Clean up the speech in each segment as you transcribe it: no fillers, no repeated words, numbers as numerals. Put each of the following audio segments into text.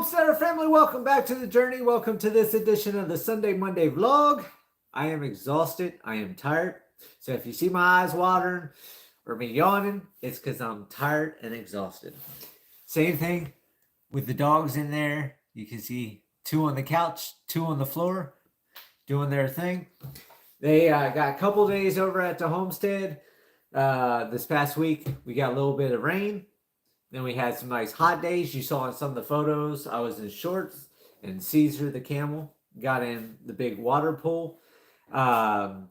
Homesteader family, welcome back to the journey. Welcome to this edition of the Sunday Monday vlog. I am exhausted. I am tired. So if you see my eyes watering or me yawning, it's because I'm tired and exhausted. Same thing with the dogs in there. You can see 2 on the couch, 2 on the floor, doing their thing. They got a couple days over at the homestead. This past week, we got a little bit of rain. Then we had some nice hot days. You saw in some of the photos, I was in shorts, and Caesar the camel got in the big water pool. And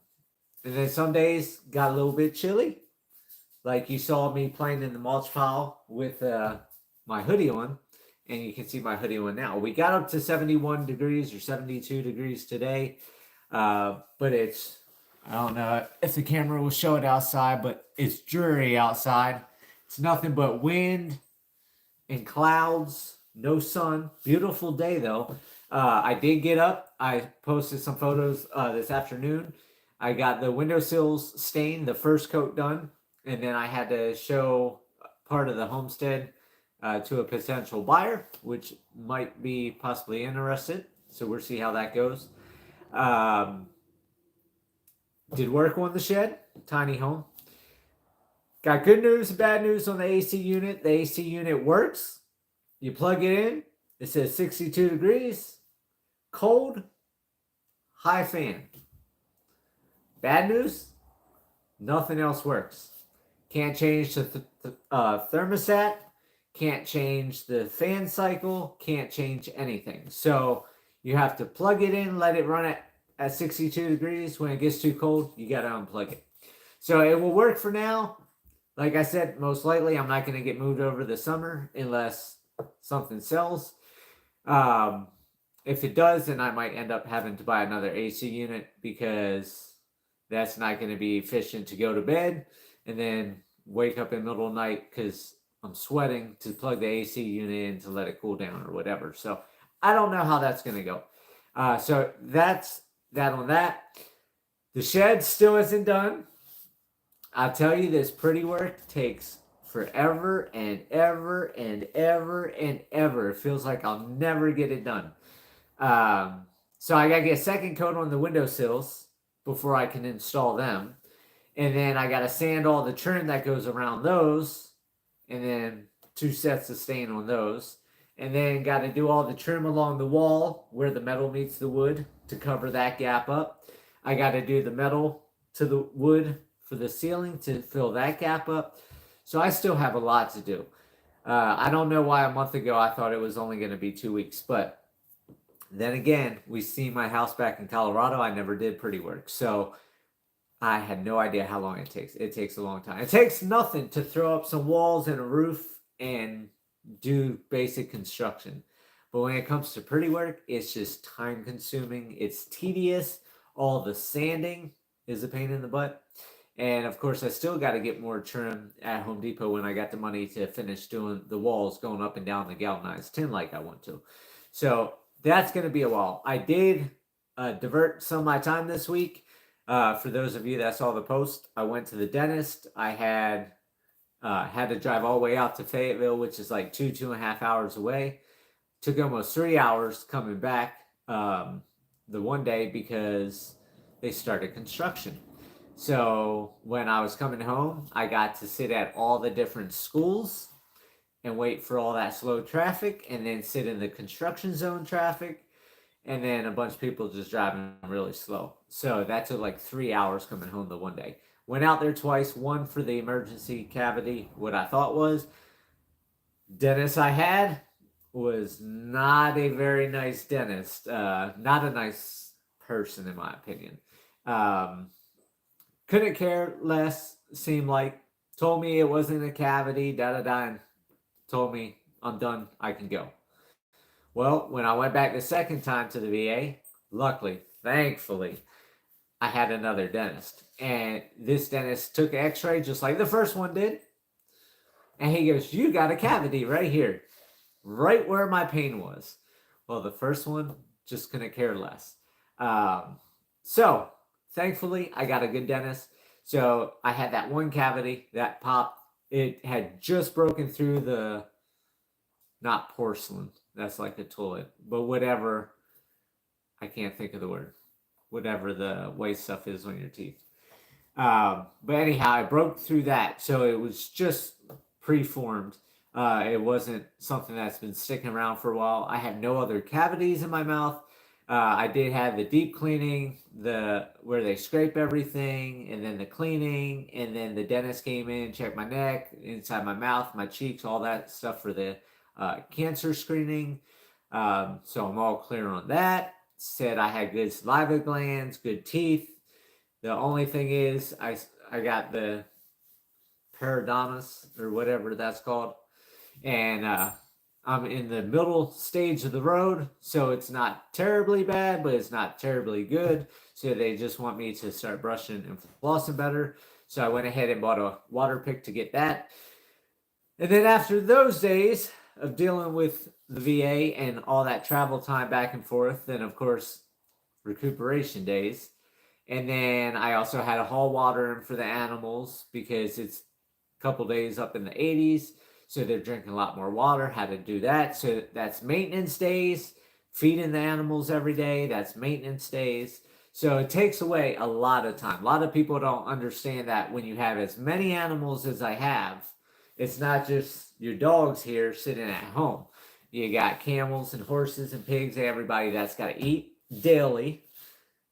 then some days got a little bit chilly. Like you saw me playing in the mulch pile with my hoodie on. And you can see my hoodie on now. We got up to 71 degrees or 72 degrees today. But it's, I don't know if the camera will show it outside, but it's dreary outside. It's nothing but wind and clouds, no sun. Beautiful day, though. I did get up. I posted some photos this afternoon. I got the windowsills stained, the first coat done, and then I had to show part of the homestead to a potential buyer, which might be possibly interested. So we'll see how that goes. Did work on the shed, tiny home. Got good news and bad news on the AC unit. The AC unit works. You plug it in. It says 62 degrees. Cold. High fan. Bad news. Nothing else works. Can't change the thermostat. Can't change the fan cycle. Can't change anything. So you have to plug it in. Let it run at 62 degrees. When it gets too cold, you got to unplug it. So it will work for now. Like I said, most likely I'm not going to get moved over the summer unless something sells. If it does, then I might end up having to buy another AC unit because that's not going to be efficient to go to bed and then wake up in the middle of the night because I'm sweating to plug the AC unit in to let it cool down or whatever. So I don't know how that's going to go. So that's that on that. The shed still isn't done. I'll tell you, this pretty work takes forever and ever and ever and ever. It feels like I'll never get it done. So I got to get a second coat on the windowsills before I can install them. And then I got to sand all the trim that goes around those. And then 2 sets of stain on those. And then got to do all the trim along the wall where the metal meets the wood to cover that gap up. I got to do the metal to the wood for the ceiling to fill that gap up. So I still have a lot to do. I don't know why a month ago I thought it was only going to be 2 weeks, but then again, we see my house back in Colorado. I never did pretty work. So I had no idea how long it takes. It takes a long time. It takes nothing to throw up some walls and a roof and do basic construction. But when it comes to pretty work, it's just time consuming. It's tedious. All the sanding is a pain in the butt. And of course, I still got to get more trim at Home Depot when I got the money to finish doing the walls going up and down the galvanized tin like I want to. So that's going to be a while. I did divert some of my time this week. For those of you that saw the post, I went to the dentist. I had to drive all the way out to Fayetteville, which is like 2.5 hours away. Took almost 3 hours coming back the one day because they started construction. So when I was coming home, I got to sit at all the different schools and wait for all that slow traffic and then sit in the construction zone traffic and then a bunch of people just driving really slow. So that took like 3 hours coming home the one day. Went out there twice, one for the emergency cavity, what I thought was. Dentist I had was not a very nice dentist. Not a nice person in my opinion. Couldn't care less, seemed like. Told me it wasn't a cavity, and told me I'm done, I can go. Well, when I went back the second time to the VA, luckily, thankfully, I had another dentist. And this dentist took an x-ray just like the first one did. And he goes, you got a cavity right here, right where my pain was. Well, the first one just couldn't care less. So thankfully, I got a good dentist. So I had that one cavity that popped. It had just broken through the, not porcelain, That's like a toilet. But whatever, I can't think of the word. Whatever the white stuff is on your teeth. But anyhow, I broke through that. So it was just preformed. It wasn't something that's been sticking around for a while. I had no other cavities in my mouth. I did have the deep cleaning, where they scrape everything, and then the cleaning, and then the dentist came in, checked my neck, inside my mouth, my cheeks, all that stuff for the cancer screening. So I'm all clear on that. Said I had good saliva glands, good teeth. The only thing is, I got the periodontitis or whatever that's called, and I'm in the middle stage of the road, so it's not terribly bad, but it's not terribly good. So they just want me to start brushing and flossing better. So I went ahead and bought a water pick to get that. And then after those days of dealing with the VA and all that travel time back and forth, then of course recuperation days. And then I also had to haul water in for the animals because it's a couple days up in the 80s. So they're drinking a lot more water. Had to do that. So that's maintenance days. Feeding the animals every day. That's maintenance days. So it takes away a lot of time. A lot of people don't understand that when you have as many animals as I have, it's not just your dogs here sitting at home. You got camels and horses and pigs, everybody that's got to eat daily.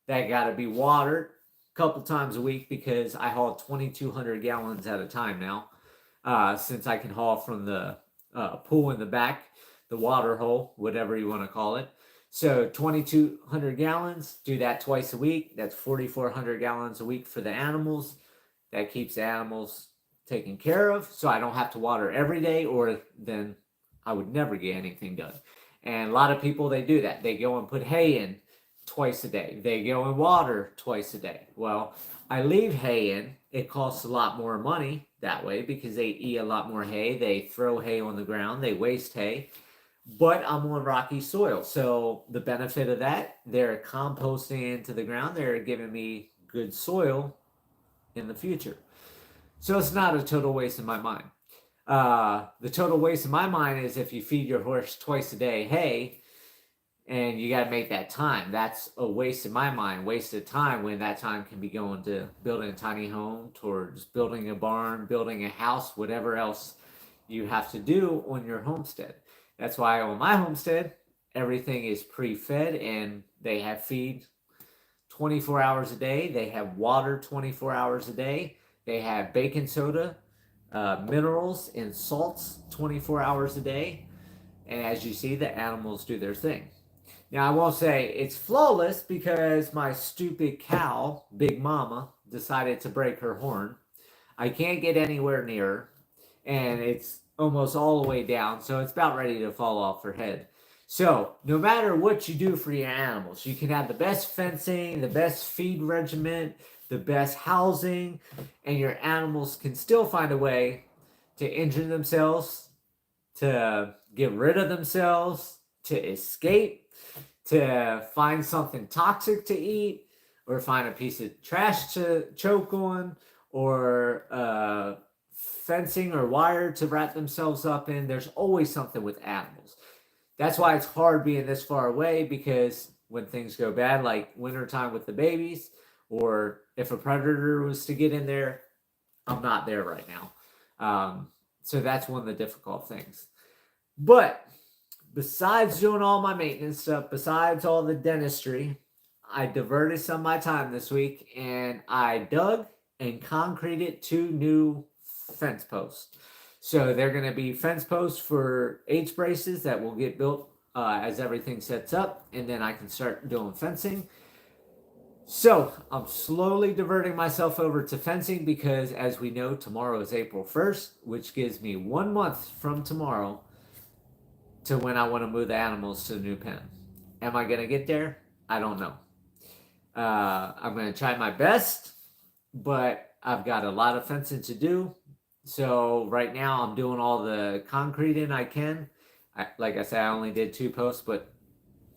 That got to be watered a couple times a week because I haul 2,200 gallons at a time now. Since I can haul from the pool in the back, the water hole, whatever you want to call it. So 2,200 gallons, do that twice a week. That's 4,400 gallons a week for the animals. That keeps the animals taken care of, so I don't have to water every day, or then I would never get anything done. And a lot of people, they do that. They go and put hay in twice a day. They go and water twice a day. Well, I leave hay in. It costs a lot more money that way because they eat a lot more hay. They throw hay on the ground. They waste hay. But I'm on rocky soil. So the benefit of that, they're composting into the ground. They're giving me good soil in the future. So it's not a total waste in my mind. The total waste in my mind is if you feed your horse twice a day hay, and you got to make that time. That's a waste in my mind, wasted time when that time can be going to building a tiny home, towards building a barn, building a house, whatever else you have to do on your homestead. That's why on my homestead, everything is pre-fed and they have feed 24 hours a day. They have water 24 hours a day. They have baking soda, minerals, and salts 24 hours a day. And as you see, the animals do their thing. Now, I won't say it's flawless because my stupid cow, Big Mama, decided to break her horn. I can't get anywhere near her, and it's almost all the way down, so it's about ready to fall off her head. So, no matter what you do for your animals, you can have the best fencing, the best feed regimen, the best housing, and your animals can still find a way to injure themselves, to get rid of themselves, to escape, to find something toxic to eat, or find a piece of trash to choke on, or fencing or wire to wrap themselves up in. There's always something with animals. That's why it's hard being this far away, because when things go bad, like wintertime with the babies, or if a predator was to get in there, I'm not there right now. So that's one of the difficult things. But besides doing all my maintenance stuff, besides all the dentistry, I diverted some of my time this week and I dug and concreted 2 new fence posts. So they're going to be fence posts for H braces that will get built as everything sets up, and then I can start doing fencing. So I'm slowly diverting myself over to fencing because, as we know, tomorrow is April 1st, which gives me 1 month from tomorrow to when I want to move the animals to the new pen. Am I going to get there? I don't know. I'm going to try my best, but I've got a lot of fencing to do. So right now I'm doing all the concreting I can. Like I said, I only did 2 posts, but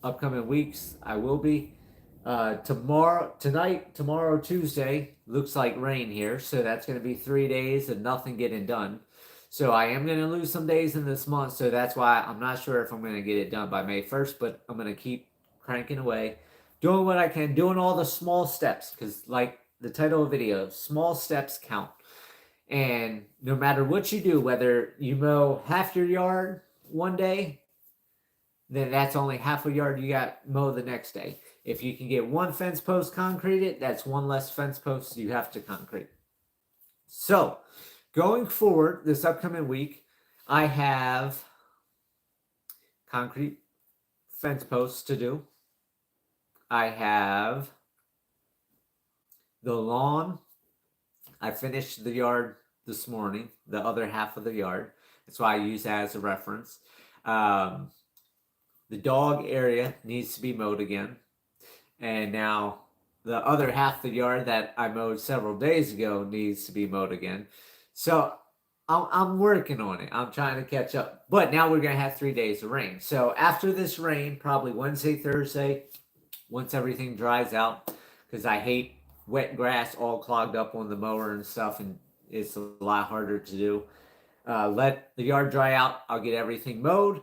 upcoming weeks I will be. Tomorrow, Tuesday, looks like rain here. So that's going to be 3 days of nothing getting done. So I am going to lose some days in this month. So that's why I'm not sure if I'm going to get it done by May 1st, but I'm going to keep cranking away, doing what I can, doing all the small steps. Because like the title of the video, small steps count. And no matter what you do, whether you mow half your yard one day, then that's only half a yard you got mow the next day. If you can get one fence post concreted, that's one less fence post you have to concrete. So going forward this upcoming week, I have concrete fence posts to do. I have the lawn. I finished the yard this morning, the other half of the yard. That's why I use that as a reference. The dog area needs to be mowed again. And now the other half of the yard that I mowed several days ago needs to be mowed again. So I'm working on it. I'm trying to catch up. But now we're going to have 3 days of rain. So after this rain, probably Wednesday, Thursday, once everything dries out, because I hate wet grass all clogged up on the mower and stuff, and it's a lot harder to do. Let the yard dry out. I'll get everything mowed.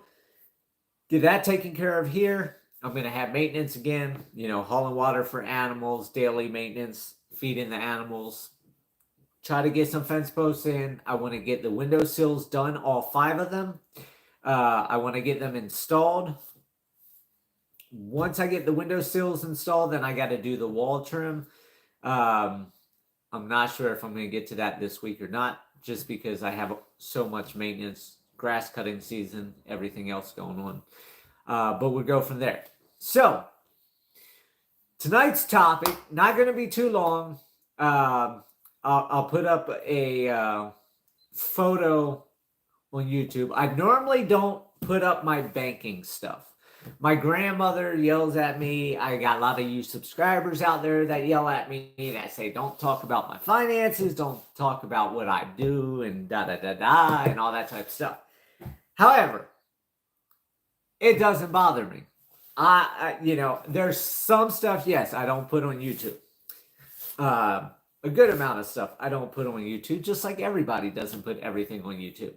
Get that taken care of here. I'm going to have maintenance again, hauling water for animals, daily maintenance, feeding the animals. Try to get some fence posts in. I want to get the window sills done, all 5 of them. I want to get them installed. Once I get the window sills installed, then I got to do the wall trim. I'm not sure if I'm going to get to that this week or not, just because I have so much maintenance, grass cutting season, everything else going on. But we'll go from there. So, tonight's topic, not going to be too long. I'll put up a photo on YouTube. I normally don't put up my banking stuff. My grandmother yells at me. I got a lot of you subscribers out there that yell at me that say, don't talk about my finances, don't talk about what I do, and da-da-da-da, and all that type of stuff. However, it doesn't bother me. There's some stuff, yes, I don't put on YouTube. A good amount of stuff I don't put on YouTube, just like everybody doesn't put everything on YouTube.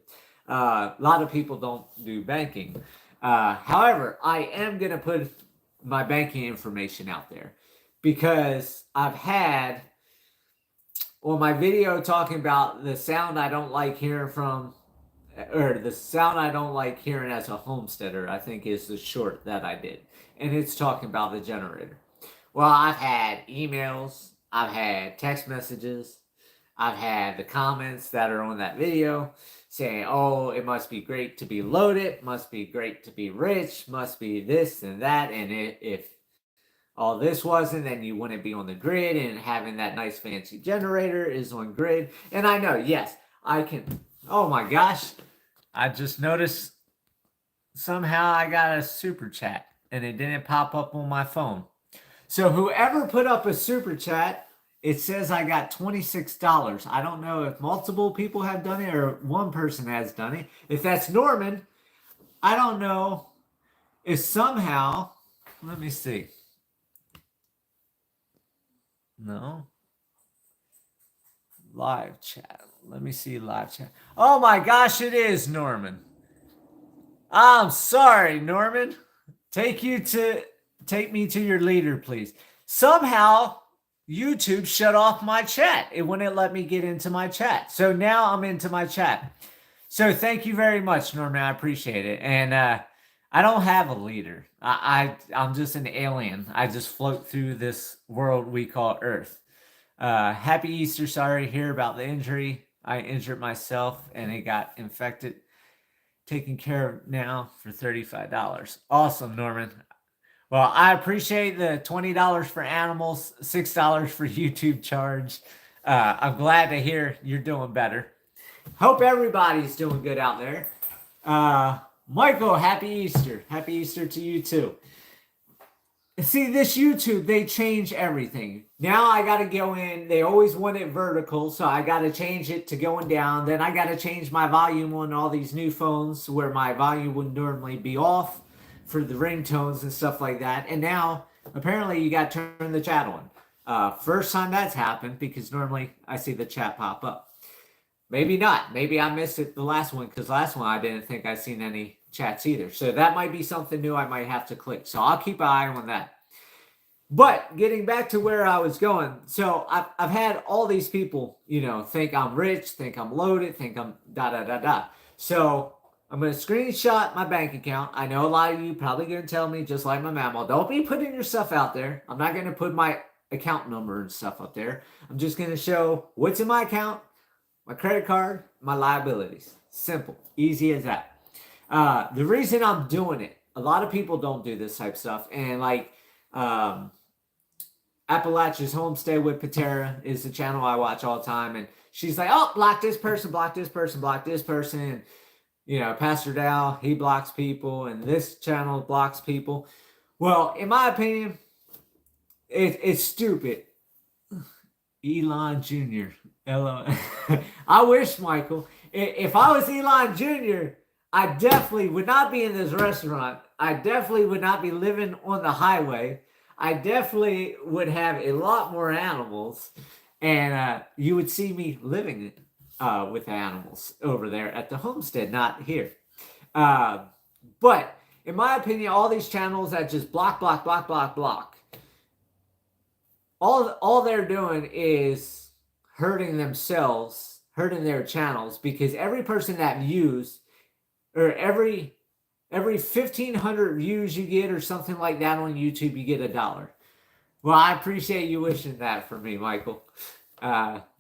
A lot of people don't do banking. However, I am going to put my banking information out there because I've had on my video talking about the sound I don't like hearing from, or the sound I don't like hearing as a homesteader, I think is the short that I did. And it's talking about the generator. Well, I've had emails, I've had text messages, I've had the comments that are on that video saying, oh, it must be great to be loaded, must be great to be rich, must be this and that, and if all this wasn't, then you wouldn't be on the grid, and having that nice fancy generator is on grid. And I know, yes, I can, oh my gosh, I just noticed somehow I got a super chat, and it didn't pop up on my phone. So whoever put up a super chat, it says I got $26. I don't know if multiple people have done it or one person has done it. If that's Norman, I don't know if somehow, let me see. No. Live chat. Let me see live chat. Oh my gosh, it is Norman. I'm sorry, Norman. Take me to your leader, please. Somehow YouTube shut off my chat. It wouldn't let me get into my chat. So now I'm into my chat. So thank you very much, Norman. I appreciate it. And I don't have a leader. I'm just an alien. I just float through this world we call Earth. Happy Easter. Sorry to hear about the injury. I injured myself and it got infected. Taken care of now for $35. Awesome, Norman. Well, I appreciate the $20 for animals, $6 for YouTube charge. I'm glad to hear you're doing better. Hope everybody's doing good out there. Michael, happy Easter. Happy Easter to you too. See, this YouTube, they change everything. Now I got to go in. They always want it vertical, so I got to change it to going down. Then I got to change my volume on all these new phones where my volume would normally be off for the ringtones and stuff like that. And now, apparently, you got to turn the chat on. First time that's happened, because normally I see the chat pop up. Maybe not. Maybe I missed it the last one because last one I didn't think I seen any chats either. So that might be something new I might have to click. So I'll keep an eye on that. But getting back to where I was going, so I've had all these people, think I'm rich, think I'm loaded, think I'm da da da da. So I'm going to screenshot my bank account. I know a lot of you probably going to tell me, just like my mama, don't be putting your stuff out there. I'm not going to put my account number and stuff up there. I'm just going to show what's in my account, my credit card, my liabilities. Simple. Easy as that. The reason I'm doing it, a lot of people don't do this type of stuff. And like Appalachia's Homestead with Patera is the channel I watch all the time. And she's like, oh, block this person, block this person, block this person. And, Pastor Dow, he blocks people. And this channel blocks people. Well, in my opinion, it's stupid. Elon Jr. I wish, Michael, if I was Elon Jr., I definitely would not be in this restaurant. I definitely would not be living on the highway. I definitely would have a lot more animals. And you would see me living with animals over there at the homestead, not here. But in my opinion, all these channels that just block, all they're doing is hurting themselves, hurting their channels, because every person that views, or every 1,500 views you get or something like that on YouTube, you get $1. Well, I appreciate you wishing that for me, Michael.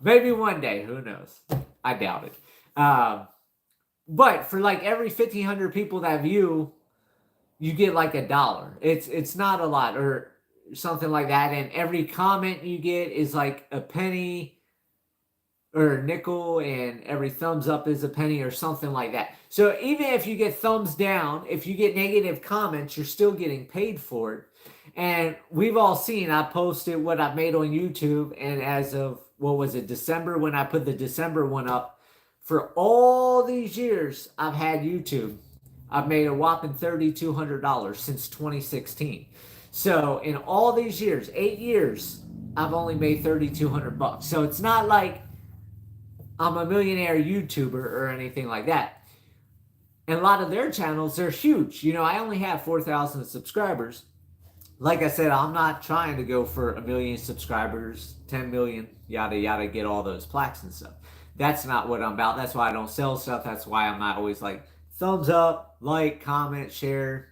Maybe one day, who knows? I doubt it. But for like every 1,500 people that view, you get like $1. It's not a lot, or something like that. And every comment you get is like a penny or a nickel, and every thumbs up is a penny or something like that. So even if you get thumbs down, if you get negative comments, you're still getting paid for it. And we've all seen, I posted what I made on YouTube, and as of, December, when I put the December one up, for all these years I've had YouTube, I've made a whopping $3,200 since 2016. So in all these years, 8 years, I've only made $3,200. So it's not like I'm a millionaire YouTuber or anything like that. And a lot of their channels, they're huge. I only have 4,000 subscribers. Like I said, I'm not trying to go for 1 million subscribers, 10 million, yada, yada, get all those plaques and stuff. That's not what I'm about. That's why I don't sell stuff. That's why I'm not always like, thumbs up, like, comment, share,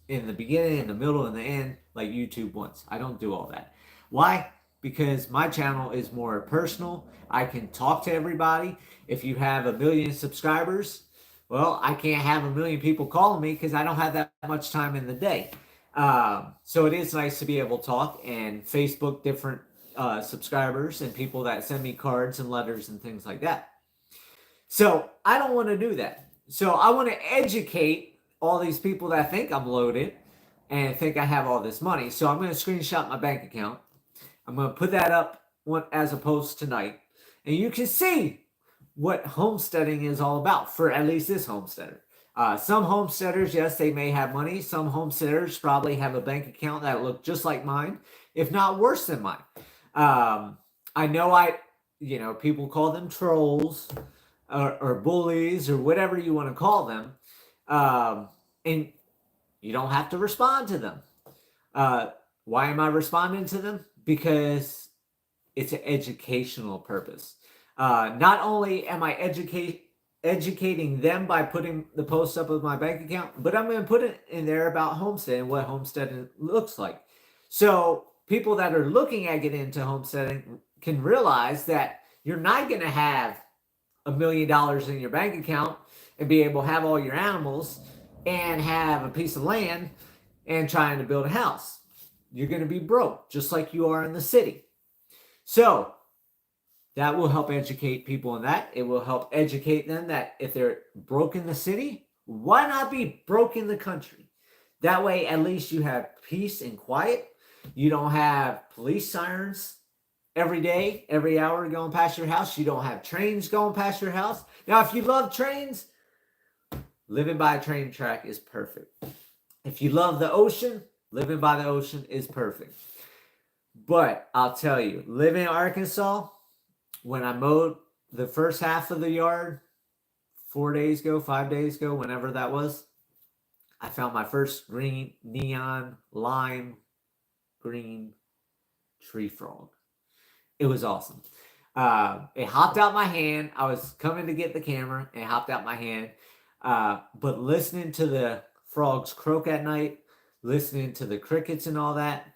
in the beginning, in the middle, and the end, like YouTube wants. I don't do all that. Why? Because my channel is more personal. I can talk to everybody. If you have 1 million subscribers, well, I can't have 1 million people calling me because I don't have that much time in the day. So it is nice to be able to talk and Facebook different subscribers and people that send me cards and letters and things like that. So I don't want to do that. So I want to educate all these people that think I'm loaded and think I have all this money. So I'm going to screenshot my bank account. I'm going to put that up as a post tonight. And you can see what homesteading is all about for at least this homesteader. Some homesteaders, yes, they may have money. Some homesteaders probably have a bank account that look just like mine, if not worse than mine. I know people call them trolls or bullies or whatever you want to call them. And you don't have to respond to them. Why am I responding to them? Because it's an educational purpose. Not only am I educating them by putting the post up of my bank account, but I'm going to put it in there about homesteading and what homesteading looks like. So people that are looking at getting into homesteading can realize that you're not going to have $1 million in your bank account and be able to have all your animals and have a piece of land and trying to build a house. You're going to be broke, just like you are in the city. So that will help educate people on that. It will help educate them that if they're broke in the city, why not be broke in the country? That way, at least you have peace and quiet. You don't have police sirens every day, every hour going past your house. You don't have trains going past your house. Now, if you love trains, living by a train track is perfect. If you love the ocean, living by the ocean is perfect. But I'll tell you, living in Arkansas, when I mowed the first half of the yard 4 days ago, 5 days ago, whenever that was. I found my first green neon lime green tree frog. It was awesome. It hopped out my hand. I was coming to get the camera and it hopped out my hand. But listening to the frogs croak at night, listening to the crickets and all that,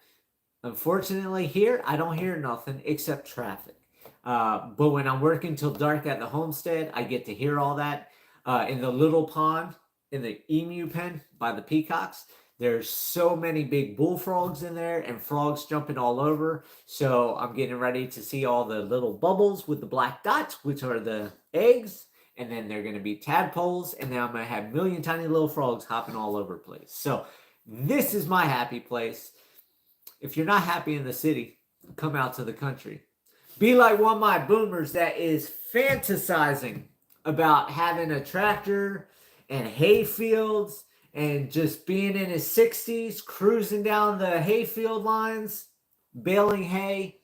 unfortunately here, I don't hear nothing except traffic. But when I'm working till dark at the homestead, I get to hear all that. In the little pond, in the emu pen by the peacocks, there's so many big bullfrogs in there and frogs jumping all over. So I'm getting ready to see all the little bubbles with the black dots, which are the eggs. And then they're going to be tadpoles. And then I'm going to have a million tiny little frogs hopping all over the place. So this is my happy place. If you're not happy in the city, come out to the country. Be like one of my boomers that is fantasizing about having a tractor and hay fields and just being in his 60s, cruising down the hayfield lines, baling hay,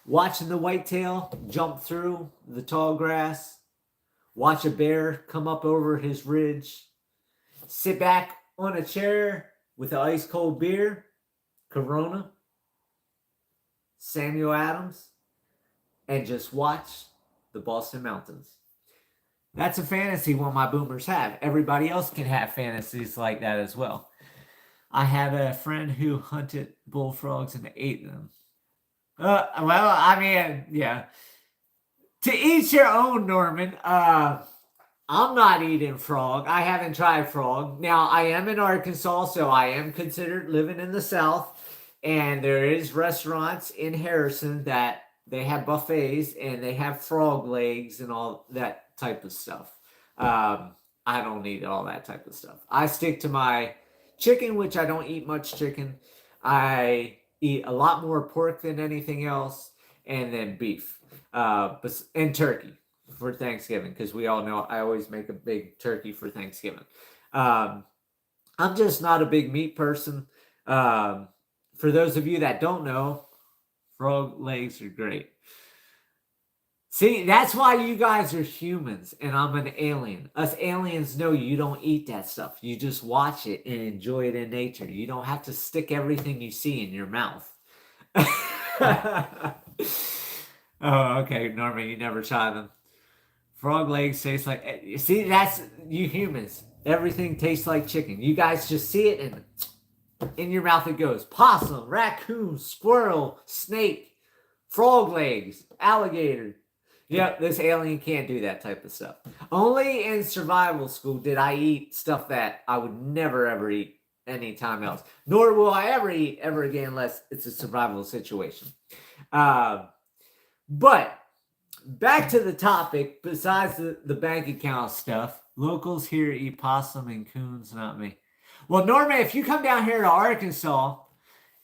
watching the whitetail jump through the tall grass, watch a bear come up over his ridge, sit back on a chair with an ice cold beer, Corona, Samuel Adams, and just watch the Boston Mountains. That's a fantasy one my boomers have. Everybody else can have fantasies like that as well. I had a friend who hunted bullfrogs and ate them. Well, I mean, yeah. To each your own, Norman. I'm not eating frog. I haven't tried frog. Now, I am in Arkansas, so I am considered living in the South. And there is restaurants in Harrison that they have buffets and they have frog legs and all that type of stuff. I don't eat all that type of stuff. I stick to my chicken, which I don't eat much chicken. I eat a lot more pork than anything else, and then beef, and turkey for Thanksgiving, because we all know I always make a big turkey for Thanksgiving. I'm just not a big meat person. For those of you that don't know, frog legs are great. See, that's why you guys are humans and I'm an alien. Us aliens know you don't eat that stuff. You just watch it and enjoy it in nature. You don't have to stick everything you see in your mouth. Oh, okay, Norman, you never tried them. Frog legs taste like... See, that's you humans. Everything tastes like chicken. You guys just see it and in your mouth it goes. Possum, raccoon, squirrel, snake, frog legs, alligator. Yep, this alien can't do that type of stuff. Only in survival school did I eat stuff that I would never ever eat anytime else. Nor will I ever eat ever again unless it's a survival situation. But back to the topic, besides the bank account stuff, locals here eat possum and coons, not me. Well, Norman, if you come down here to Arkansas,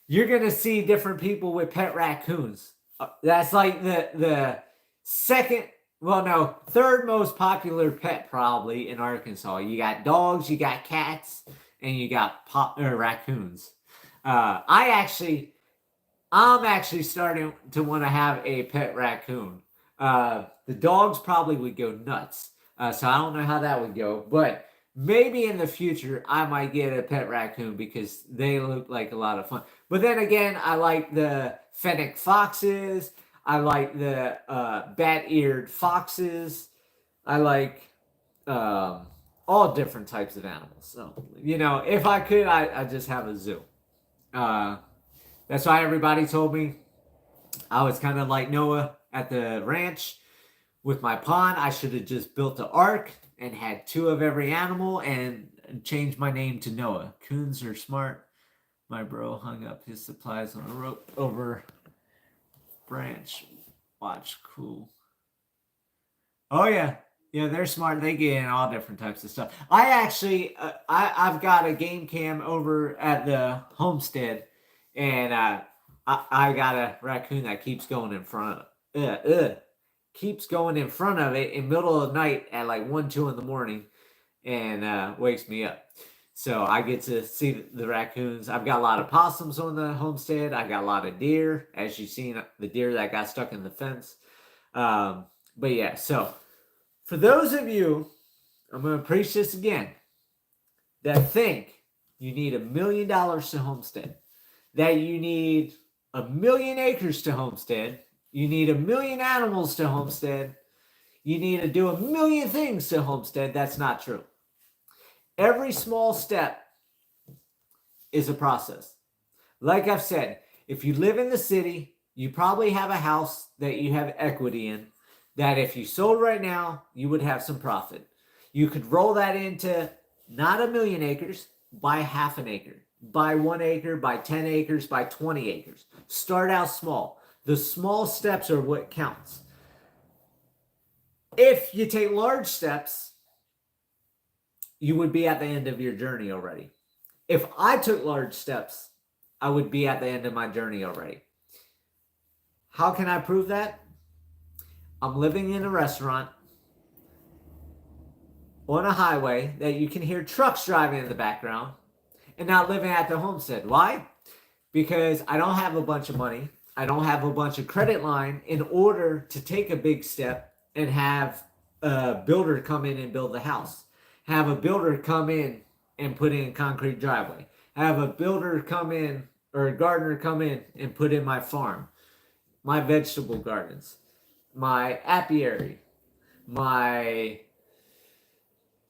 you're going to see different people with pet raccoons. That's like the third most popular pet probably in Arkansas. You got dogs, you got cats, and you got raccoons. I'm actually starting to want to have a pet raccoon. The dogs probably would go nuts. So I don't know how that would go, but maybe in the future I might get a pet raccoon because they look like a lot of fun. But then again, I like the fennec foxes. I like the bat-eared foxes. I like all different types of animals. So, if I could, I'd just have a zoo. That's why everybody told me I was kind of like Noah at the ranch with my pond. I should have just built an ark and had 2 of every animal and changed my name to Noah. Coons are smart. My bro hung up his supplies on a rope over branch. Watch, cool. Oh yeah, they're smart. They get in all different types of stuff. I actually, I've got a game cam over at the homestead, and I got a raccoon that keeps going in front of keeps going in front of it in the middle of the night at like 1-2 in the morning, and wakes me up. So I get to see the raccoons. I've got a lot of possums on the homestead. I got a lot of deer. As you've seen, the deer that got stuck in the fence. But yeah, so for those of you, I'm going to preach this again, that think you need $1 million to homestead, that you need 1,000,000 acres to homestead, you need 1,000,000 animals to homestead, you need to do 1,000,000 things to homestead. That's not true. Every small step is a process. Like I've said, if you live in the city, you probably have a house that you have equity in, that if you sold right now, you would have some profit. You could roll that into not 1,000,000 acres, buy half an acre, buy 1 acre, buy 10 acres, buy 20 acres. Start out small. The small steps are what counts. If you take large steps, you would be at the end of your journey already. If I took large steps, I would be at the end of my journey already. How can I prove that? I'm living in a restaurant on a highway that you can hear trucks driving in the background, and not living at the homestead. Why? Because I don't have a bunch of money. I don't have a bunch of credit line in order to take a big step and have a builder come in and build the house. Have a builder come in and put in a concrete driveway. Have a builder come in or a gardener come in and put in my farm, my vegetable gardens, my apiary, my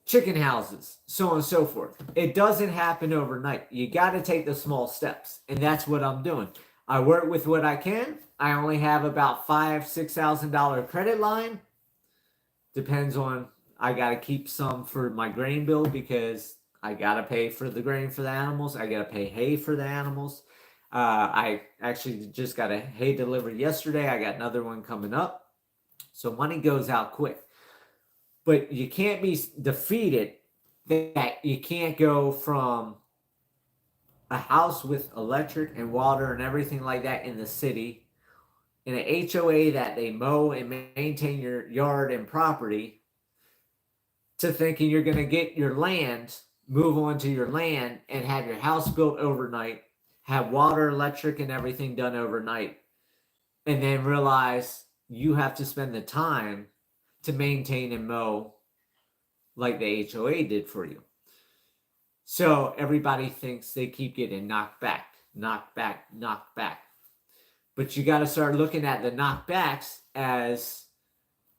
chicken houses, so on and so forth. It doesn't happen overnight. You got to take the small steps, and that's what I'm doing. I work with what I can. I only have about $5,000-$6,000 credit line. Depends on, I got to keep some for my grain bill because I got to pay for the grain for the animals. I got to pay hay for the animals. I actually just got a hay delivery yesterday. I got another one coming up. So money goes out quick. But you can't be defeated that you can't go from a house with electric and water and everything like that in the city, in an HOA that they mow and maintain your yard and property, to thinking you're going to get your land, move on to your land, and have your house built overnight, have water, electric, and everything done overnight, and then realize you have to spend the time to maintain and mow like the HOA did for you. So everybody thinks they keep getting knocked back. But you got to start looking at the knockbacks as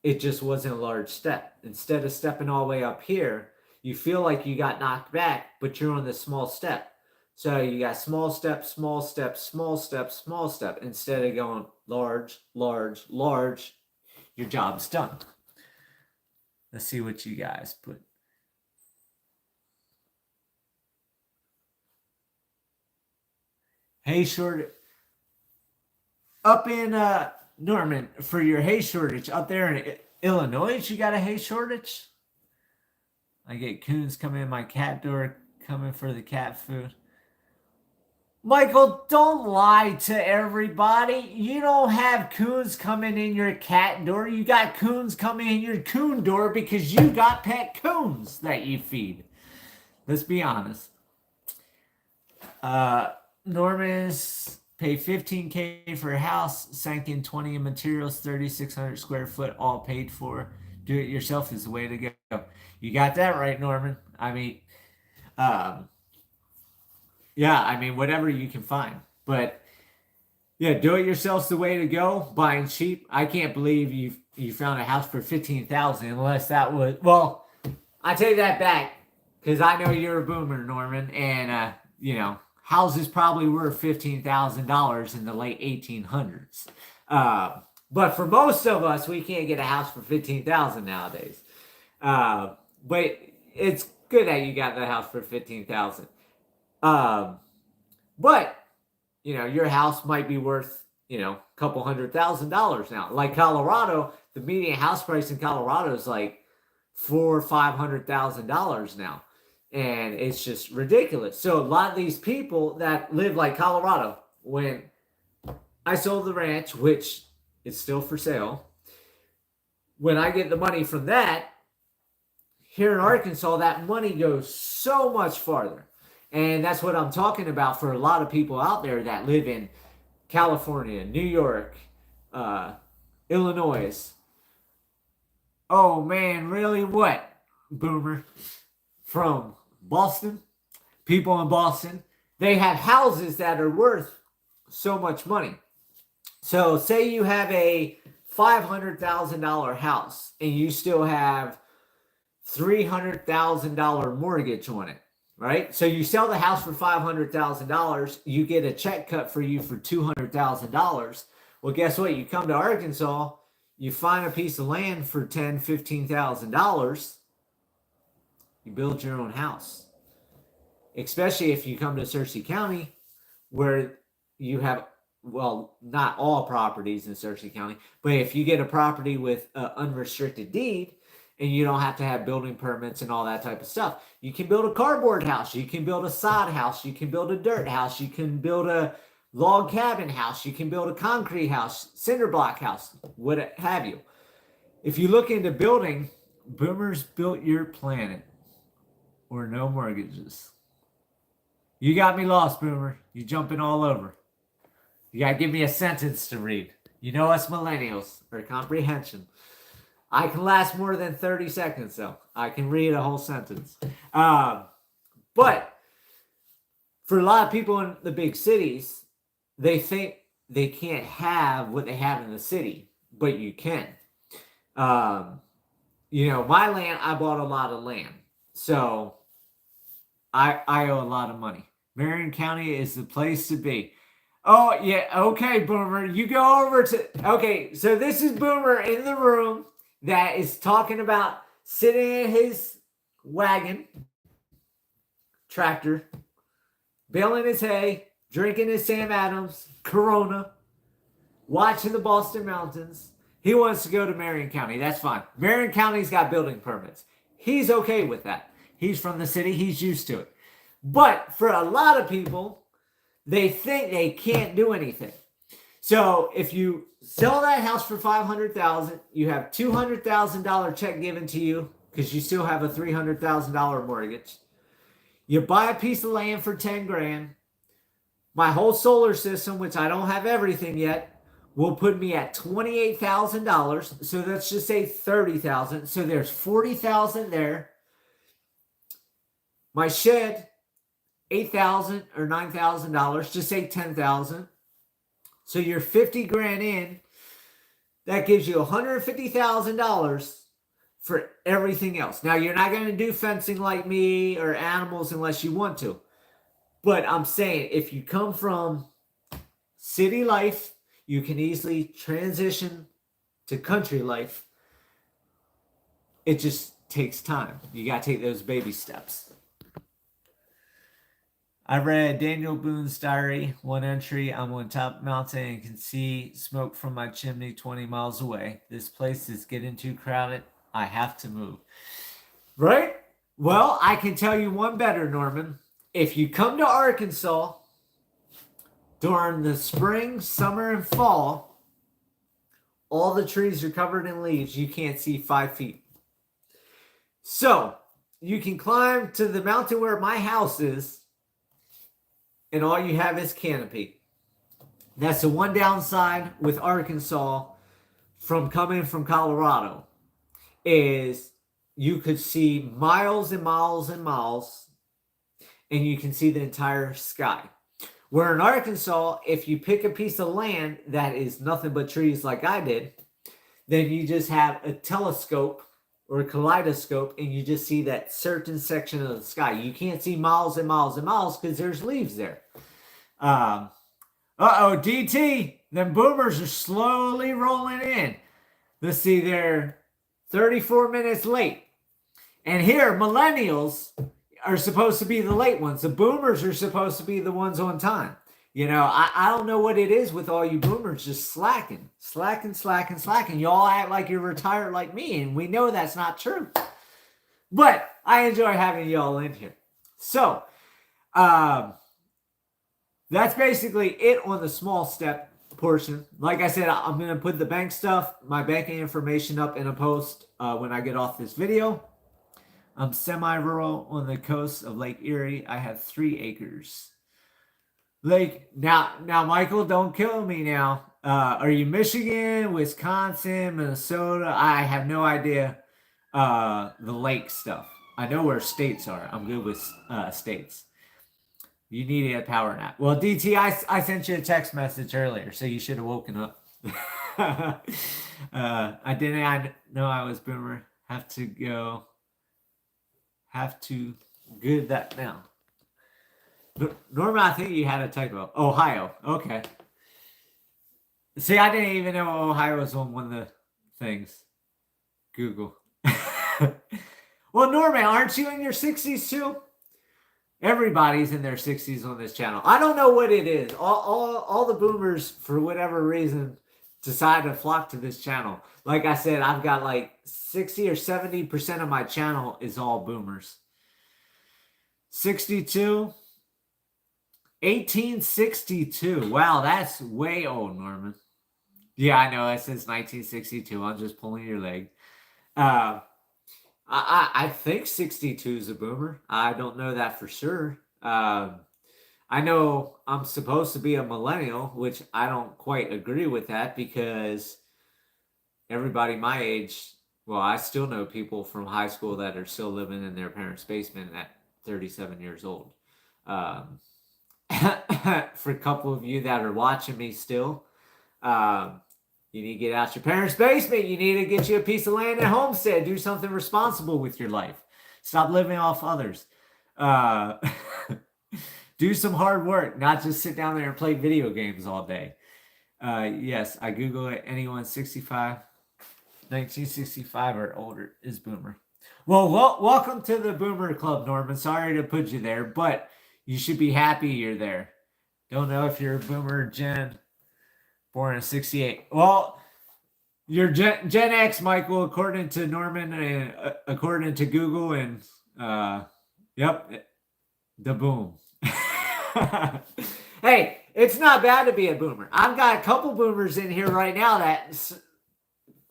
it just wasn't a large step. Instead of stepping all the way up here, you feel like you got knocked back, but you're on the small step. So you got small step, small step, small step, small step. Instead of going large, large, large, your job's done. Let's see what you guys put. Hay shortage. Up in Norman, for your hay shortage, up there in Illinois, you got a hay shortage? I get coons coming in my cat door, coming for the cat food. Michael, don't lie to everybody. You don't have coons coming in your cat door. You got coons coming in your coon door because you got pet coons that you feed. Let's be honest. Norman's pay $15K for a house, sank in 20 in materials, 3,600 square foot, all paid for. Do it yourself is the way to go. You got that right, Norman. I mean, yeah, I mean, whatever you can find. But yeah, do it yourself's the way to go. Buying cheap. I can't believe you found a house for $15,000 unless that was, well, I take that back because I know you're a boomer, Norman, and you know, houses probably were $15,000 in the late 1800s. But for most of us, we can't get a house for $15,000 nowadays. But it's good that you got the house for $15,000. But you know, your house might be worth, you know, a couple $100,000 now. Like Colorado, the median house price in Colorado is like $400,000 or $500,000 now. And it's just ridiculous. So a lot of these people that live like Colorado, when I sold the ranch, which is still for sale, when I get the money from that, here in Arkansas, that money goes so much farther. And that's what I'm talking about for a lot of people out there that live in California, New York, Illinois, Oh man, really? What? Boomer. From Boston? People in Boston, they have houses that are worth so much money. So say you have a $500,000 house and you still have $300,000 mortgage on it, right? So you sell the house for $500,000, you get a check cut for you for $200,000. Well, guess what? You come to Arkansas, you find a piece of land for $10,000, $15,000, you build your own house. Especially if you come to Searcy County, where you have, well, not all properties in Searcy County, but if you get a property with an unrestricted deed and you don't have to have building permits and all that type of stuff, you can build a cardboard house, you can build a sod house, you can build a dirt house, you can build a log cabin house, you can build a concrete house, cinder block house, what have you. If you look into building, boomers built your planet, or no mortgages. You got me lost, Boomer. You jumping all over. You gotta give me a sentence to read. You know us millennials, for comprehension. I can last more than 30 seconds, though. I can read a whole sentence. But for a lot of people in the big cities, they think they can't have what they have in the city, but you can. You know, my land, I bought a lot of land. So I owe a lot of money. Marion County is the place to be. Oh, yeah. Okay, Boomer. You go over to... Okay, so this is Boomer in the room that is talking about sitting in his wagon, tractor, baling his hay, drinking his Sam Adams, Corona, watching the Boston Mountains. He wants to go to Marion County. That's fine. Marion County's got building permits. He's okay with that. He's from the city. He's used to it. But for a lot of people, they think they can't do anything. So if you sell that house for $500,000, you have $200,000 check given to you because you still have a $300,000 mortgage. You buy a piece of land for 10 grand. My whole solar system, which I don't have everything yet, will put me at $28,000. So let's just say $30,000. So there's $40,000 there. My shed, $8,000 or $9,000, just say $10,000. So you're 50 grand in. That gives you $150,000 for everything else. Now, you're not going to do fencing like me or animals unless you want to. But I'm saying if you come from city life, you can easily transition to country life. It just takes time. You got to take those baby steps. I read Daniel Boone's diary, one entry. I'm on top mountain and can see smoke from my chimney 20 miles away. This place is getting too crowded. I have to move. Right? Well, I can tell you one better, Norman. If you come to Arkansas during the spring, summer, and fall, all the trees are covered in leaves. You can't see 5 feet. So you can climb to the mountain where my house is, and all you have is canopy. That's the one downside with Arkansas from coming from Colorado, is you could see miles and miles and miles, and you can see the entire sky. Where in Arkansas, if you pick a piece of land that is nothing but trees like I did, then you just have a telescope or a kaleidoscope, and you just see that certain section of the sky. You can't see miles and miles and miles because there's leaves there. DT, them boomers are slowly rolling in. Let's see, they're 34 minutes late. And here, millennials are supposed to be the late ones. The boomers are supposed to be the ones on time. You know, I don't know what it is with all you boomers just slacking. Y'all act like you're retired like me, and we know that's not true. But I enjoy having y'all in here. So, that's basically it on the small step portion. Like I said, I'm going to put the bank stuff, my banking information up in a post when I get off this video. I'm semi-rural on the coast of Lake Erie. I have 3 acres. Now, Michael, don't kill me now. Are you Michigan, Wisconsin, Minnesota? I have no idea. The lake stuff. I know where states are. I'm good with states. You need a power nap. Well, DT, I sent you a text message earlier, so you should have woken up. I didn't. I know I was boomer. Have to go. Have to good that now. Norman, I think you had a typo. Ohio. Okay. See, I didn't even know Ohio was on one of the things. Google. Well, Norman, aren't you in your 60s too? Everybody's in their 60s on this channel. I don't know what it is. All the boomers, for whatever reason, decide to flock to this channel. Like I said, I've got like 60 or 70% of my channel is all boomers. 62. 1862. Wow, that's way old, Norman. Yeah, I know. It says 1962. I'm just pulling your leg. I think 62 is a boomer. I don't know that for sure. I know I'm supposed to be a millennial, which I don't quite agree with that because everybody my age, well, I still know people from high school that are still living in their parents' basement at 37 years old. For a couple of you that are watching me still, you need to get out your parents' basement. You need to get you a piece of land at Homestead. Do something responsible with your life. Stop living off others. Do some hard work, not just sit down there and play video games all day. Yes, I Google it. Anyone 1965 or older is boomer. Well, welcome to the boomer club, Norman. Sorry to put you there, but you should be happy you're there. Don't know if you're a boomer, Gen, born in 68. Well, you're Gen X, Michael, according to Norman and according to Google, and yep, the boom. Hey, it's not bad to be a boomer. I've got a couple boomers in here right now that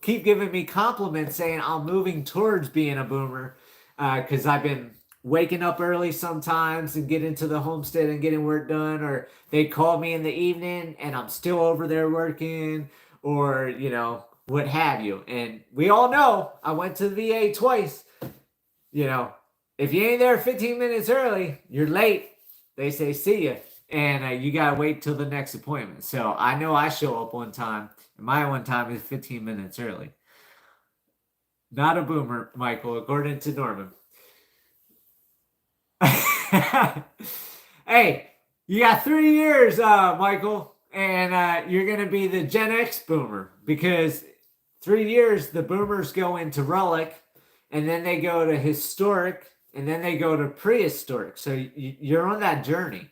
keep giving me compliments saying I'm moving towards being a boomer because I've been waking up early sometimes and getting to the homestead and getting work done, or they call me in the evening and I'm still over there working, or, you know, what have you. And we all know I went to the VA twice. You know, if you ain't there 15 minutes early, you're late. They say, see ya. And you got to wait till the next appointment. So I know I show up on time. And my on time is 15 minutes early. Not a boomer, Michael, according to Norman. Hey, you got 3 years, Michael. And you're going to be the Gen X boomer. Because 3 years, the boomers go into relic. And then they go to historic. And then they go to prehistoric. So you're on that journey.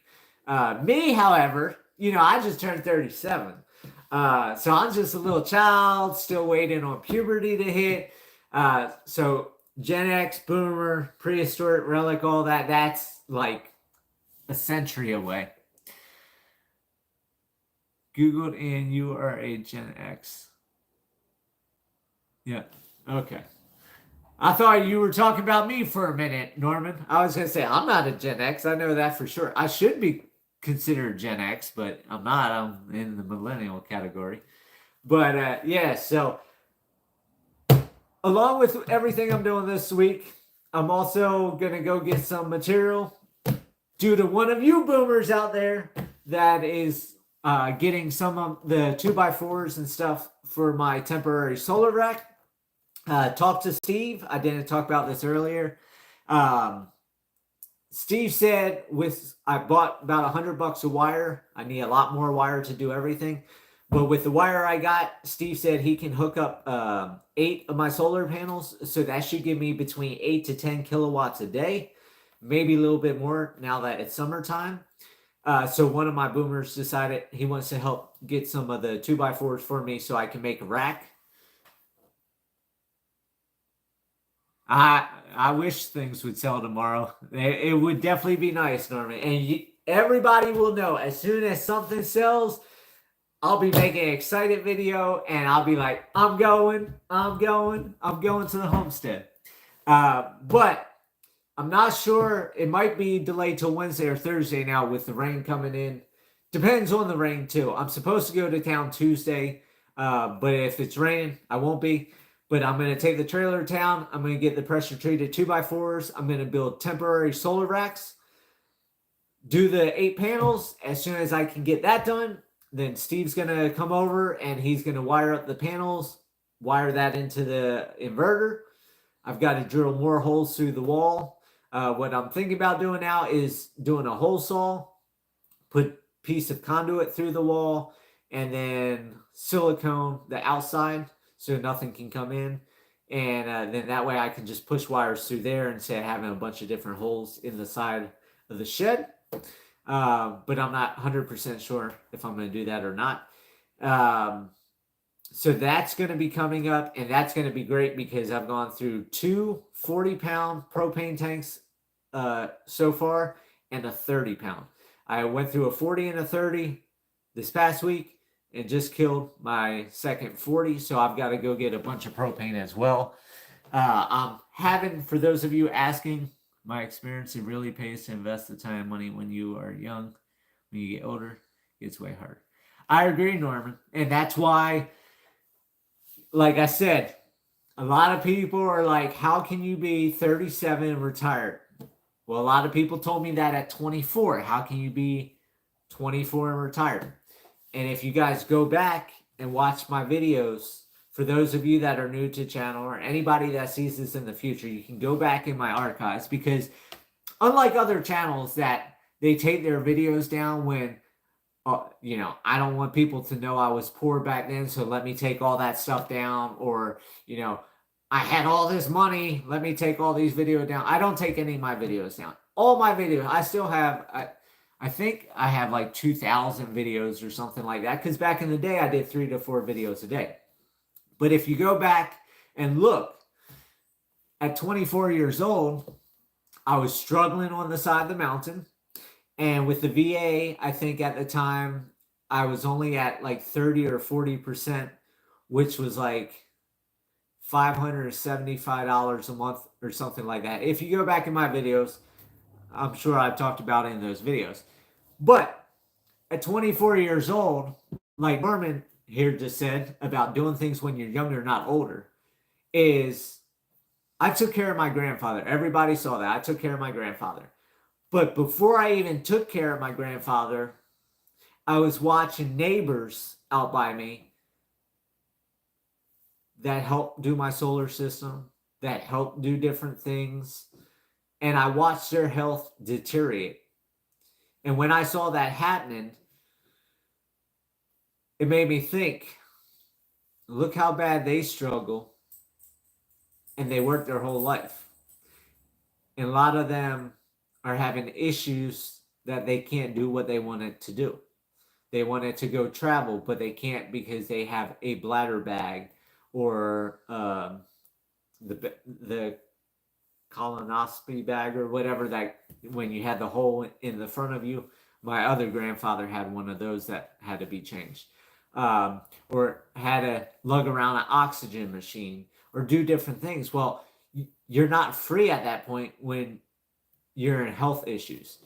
Me, however, you know, I just turned 37. So I'm just a little child, still waiting on puberty to hit. So Gen X, boomer, prehistoric, relic, all that, that's like a century away. Googled and you are a Gen X. Yeah, okay. I thought you were talking about me for a minute, Norman. I was going to say, I'm not a Gen X. I know that for sure. I should be considered Gen X, but I'm not. I'm in the millennial category. But yeah, so along with everything I'm doing this week, I'm also going to go get some material due to one of you boomers out there that is getting some of the 2x4s and stuff for my temporary solar rack. Talk to Steve. I didn't talk about this earlier. Steve said I bought about $100 of wire. I need a lot more wire to do everything. But with the wire I got, Steve said he can hook up 8 of my solar panels. So that should give me between 8 to 10 kilowatts a day. Maybe a little bit more now that it's summertime. So one of my boomers decided he wants to help get some of the 2x4s for me so I can make a rack. I wish things would sell tomorrow. It would definitely be nice, Norman. And everybody will know as soon as something sells, I'll be making an excited video and I'll be like, I'm going to the homestead. But I'm not sure. It might be delayed till Wednesday or Thursday now with the rain coming in. Depends on the rain too. I'm supposed to go to town Tuesday, but if it's raining, I won't be. But I'm going to take the trailer to town. I'm going to get the pressure treated 2x4s. I'm going to build temporary solar racks. Do the 8 panels. As soon as I can get that done, then Steve's going to come over and he's going to wire up the panels, wire that into the inverter. I've got to drill more holes through the wall. What I'm thinking about doing now is doing a hole saw, put piece of conduit through the wall, and then silicone the outside so nothing can come in. And then that way I can just push wires through there instead of having a bunch of different holes in the side of the shed. But I'm not 100% sure if I'm going to do that or not. So that's going to be coming up, and that's going to be great because I've gone through 2 40-pound propane tanks so far and a 30-pound. I went through a 40 and a 30 this past week and just killed my second 40, so I've got to go get a bunch of propane as well. I'm having, for those of you asking, my experience, it really pays to invest the time and money when you are young. When you get older, it gets way harder. I agree, Norman, and that's why, like I said, a lot of people are like, how can you be 37 and retired? Well, a lot of people told me that at 24. How can you be 24 and retired? And if you guys go back and watch my videos, for those of you that are new to the channel or anybody that sees this in the future, you can go back in my archives because unlike other channels that they take their videos down when, I don't want people to know I was poor back then, so let me take all that stuff down, or, I had all this money, let me take all these videos down. I don't take any of my videos down. All my videos, I still have, I think I have like 2,000 videos or something like that, because back in the day, I did 3 to 4 videos a day. But if you go back and look, at 24 years old, I was struggling on the side of the mountain. And with the VA, I think at the time, I was only at like 30 or 40%, which was like $575 a month or something like that. If you go back in my videos, I'm sure I've talked about it in those videos. But at 24 years old, like Norman here just said about doing things when you're younger, not older, is I took care of my grandfather. Everybody saw that. I took care of my grandfather. But before I even took care of my grandfather, I was watching neighbors out by me that helped do my solar system, that helped do different things. And I watched their health deteriorate. And when I saw that happening, it made me think, look how bad they struggle. And they work their whole life. And a lot of them are having issues that they can't do what they wanted to do. They wanted to go travel, but they can't because they have a bladder bag or the colonoscopy bag or whatever, that when you had the hole in the front of you. My other grandfather had one of those that had to be changed, or had to lug around an oxygen machine or do different things. Well, you're not free at that point when you're in health issues.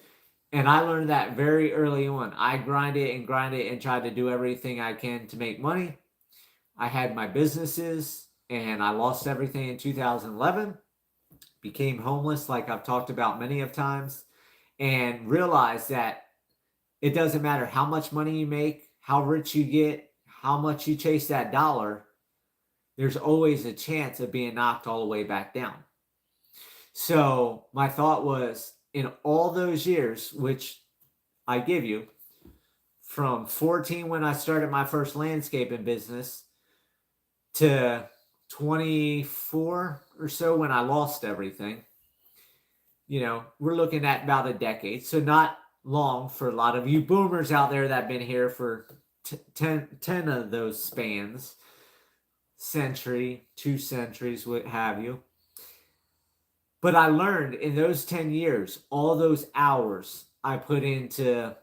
And I learned that very early on. I grinded and tried to do everything I can to make money. I had my businesses and I lost everything in 2011. Became homeless, like I've talked about many of times, and realized that it doesn't matter how much money you make, how rich you get, how much you chase that dollar, there's always a chance of being knocked all the way back down. So my thought was, in all those years, which I give you, from 14 when I started my first landscaping business to 24 or so when I lost everything, we're looking at about a decade. So not long for a lot of you boomers out there that have been here for 10 of those spans, century, 2 centuries, what have you. But I learned in those 10 years, all those hours I put into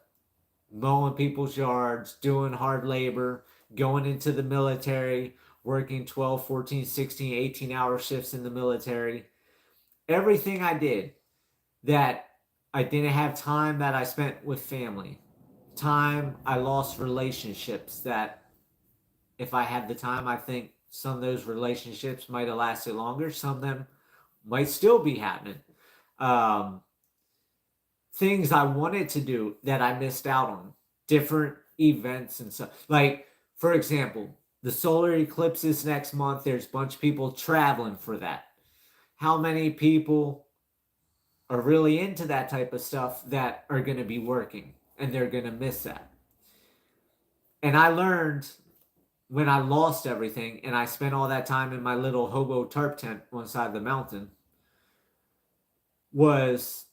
mowing people's yards, doing hard labor, going into the military, working 12, 14, 16, 18-hour shifts in the military. Everything I did that I didn't have time that I spent with family, time, I lost relationships that if I had the time, I think some of those relationships might have lasted longer. Some of them might still be happening. Um, Things I wanted to do that I missed out on, different events and stuff. Like, for example, the solar eclipse is next month. There's a bunch of people traveling for that. How many people are really into that type of stuff that are going to be working and they're going to miss that? And I learned when I lost everything and I spent all that time in my little hobo tarp tent on the side of the mountain, was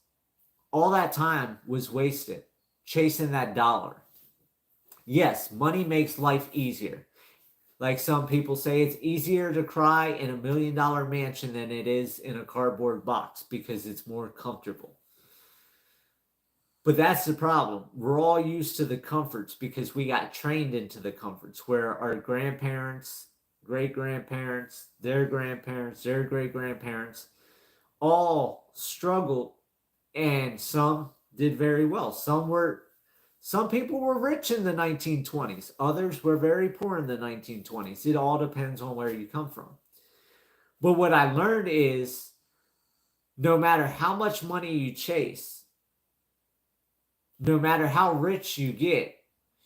all that time was wasted chasing that dollar. Yes, money makes life easier. Like some people say, it's easier to cry in $1 million mansion than it is in a cardboard box because it's more comfortable. But that's the problem. We're all used to the comforts because we got trained into the comforts, where our grandparents, great-grandparents, their grandparents, their great-grandparents all struggled, and some did very well. Some people were rich in the 1920s. Others were very poor in the 1920s. It all depends on where you come from. But what I learned is no matter how much money you chase, no matter how rich you get,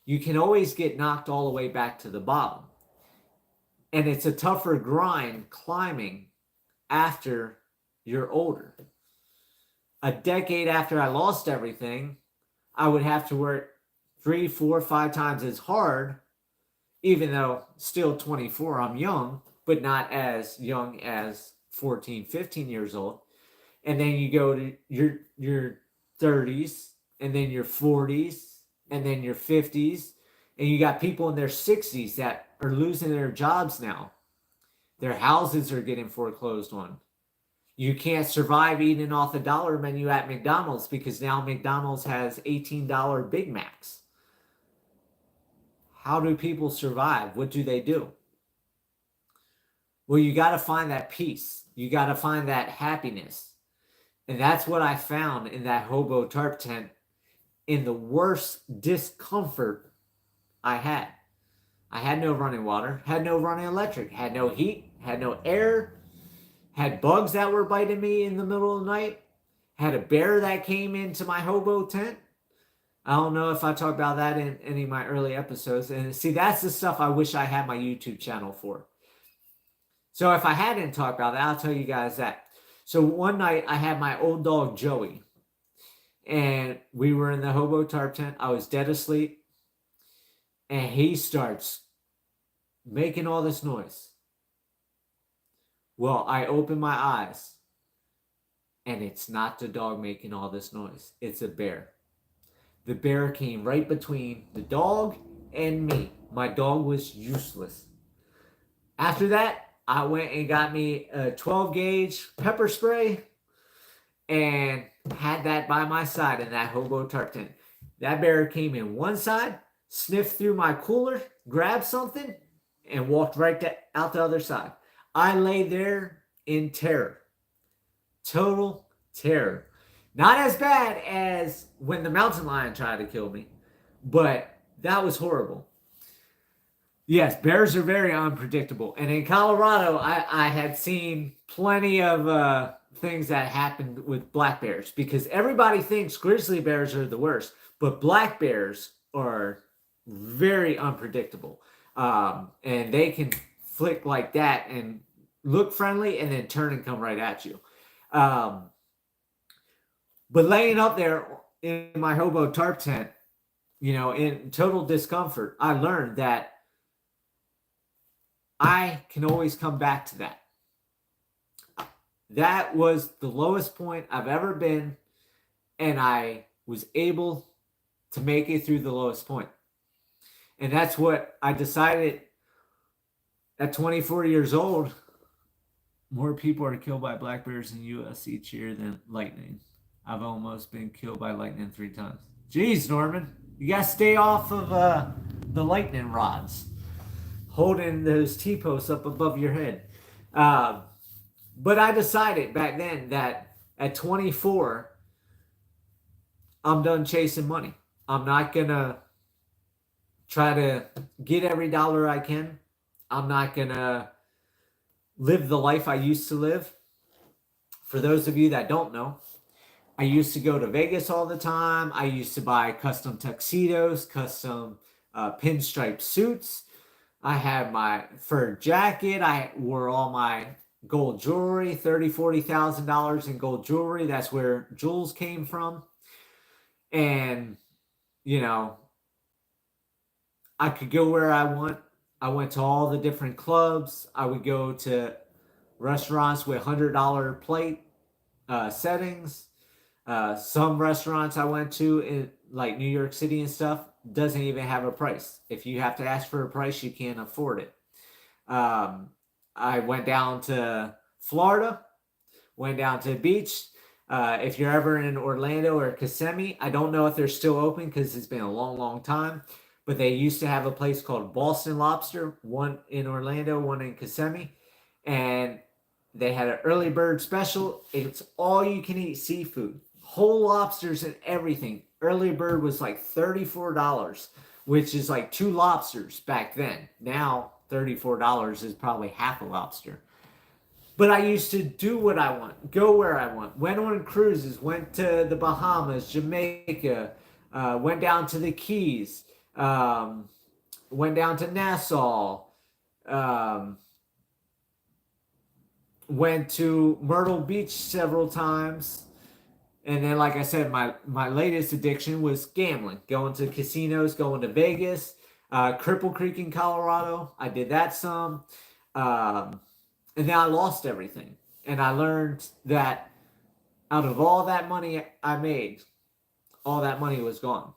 you can always get knocked all the way back to the bottom. And it's a tougher grind climbing after you're older. A decade after I lost everything, I would have to work 3, 4, 5 times as hard, even though still 24, I'm young, but not as young as 14, 15 years old. And then you go to your 30s, and then your 40s, and then your 50s, and you got people in their 60s that are losing their jobs now. Their houses are getting foreclosed on. You can't survive eating off the dollar menu at McDonald's because now McDonald's has $18 Big Macs. How do people survive? What do they do? Well, you got to find that peace. You got to find that happiness. And that's what I found in that hobo tarp tent, in the worst discomfort I had. I had no running water, had no running electric, had no heat, had no air, had bugs that were biting me in the middle of the night, had a bear that came into my hobo tent. I don't know if I talked about that in any of my early episodes. And see, that's the stuff I wish I had my YouTube channel for. So if I hadn't talked about that, I'll tell you guys that. So one night I had my old dog Joey, and we were in the hobo tarp tent. I was dead asleep, and he starts making all this noise. Well, I open my eyes, and it's not the dog making all this noise. It's a bear. The bear came right between the dog and me. My dog was useless. After that, I went and got me a 12 gauge pepper spray and had that by my side in that hobo tarp tent. That bear came in one side, sniffed through my cooler, grabbed something, and walked right out the other side. I lay there in terror. Total terror. Not as bad as when the mountain lion tried to kill me, but that was horrible. Yes, bears are very unpredictable. And in Colorado, I had seen plenty of things that happened with black bears, because everybody thinks grizzly bears are the worst, but black bears are very unpredictable. And they can flick like that and look friendly and then turn and come right at you. But laying up there in my hobo tarp tent, in total discomfort, I learned that I can always come back to that. That was the lowest point I've ever been, and I was able to make it through the lowest point. And that's what I decided at 24 years old. More people are killed by black bears in the U.S. each year than lightning. I've almost been killed by lightning 3 times. Jeez, Norman, you got to stay off of the lightning rods, holding those T-posts up above your head. But I decided back then that at 24, I'm done chasing money. I'm not going to try to get every dollar I can. I'm not going to live the life I used to live. For those of you that don't know, I used to go to Vegas all the time. I used to buy custom tuxedos, custom pinstripe suits. I had my fur jacket. I wore all my gold jewelry, $30,000, $40,000 in gold jewelry. That's where jewels came from. And, you know, I could go where I want. I went to all the different clubs. I would go to restaurants with $100 plate settings. Some restaurants I went to in like New York City and stuff doesn't even have a price. If you have to ask for a price, you can't afford it. I went down to Florida, went down to the beach. If you're ever in Orlando or Kissimmee, I don't know if they're still open because it's been a long, long time. But they used to have a place called Boston Lobster, one in Orlando, one in Kissimmee. And they had an early bird special. It's all you can eat seafood, whole lobsters and everything. Early bird was like $34, which is like 2 lobsters back then. Now, $34 is probably half a lobster. But I used to do what I want, go where I want. Went on cruises, went to the Bahamas, Jamaica, went down to the Keys, went down to Nassau, went to Myrtle Beach several times. And then, like I said, my latest addiction was gambling, going to casinos, going to Vegas, Cripple Creek in Colorado. I did that some. And then I lost everything. And I learned that out of all that money I made, all that money was gone.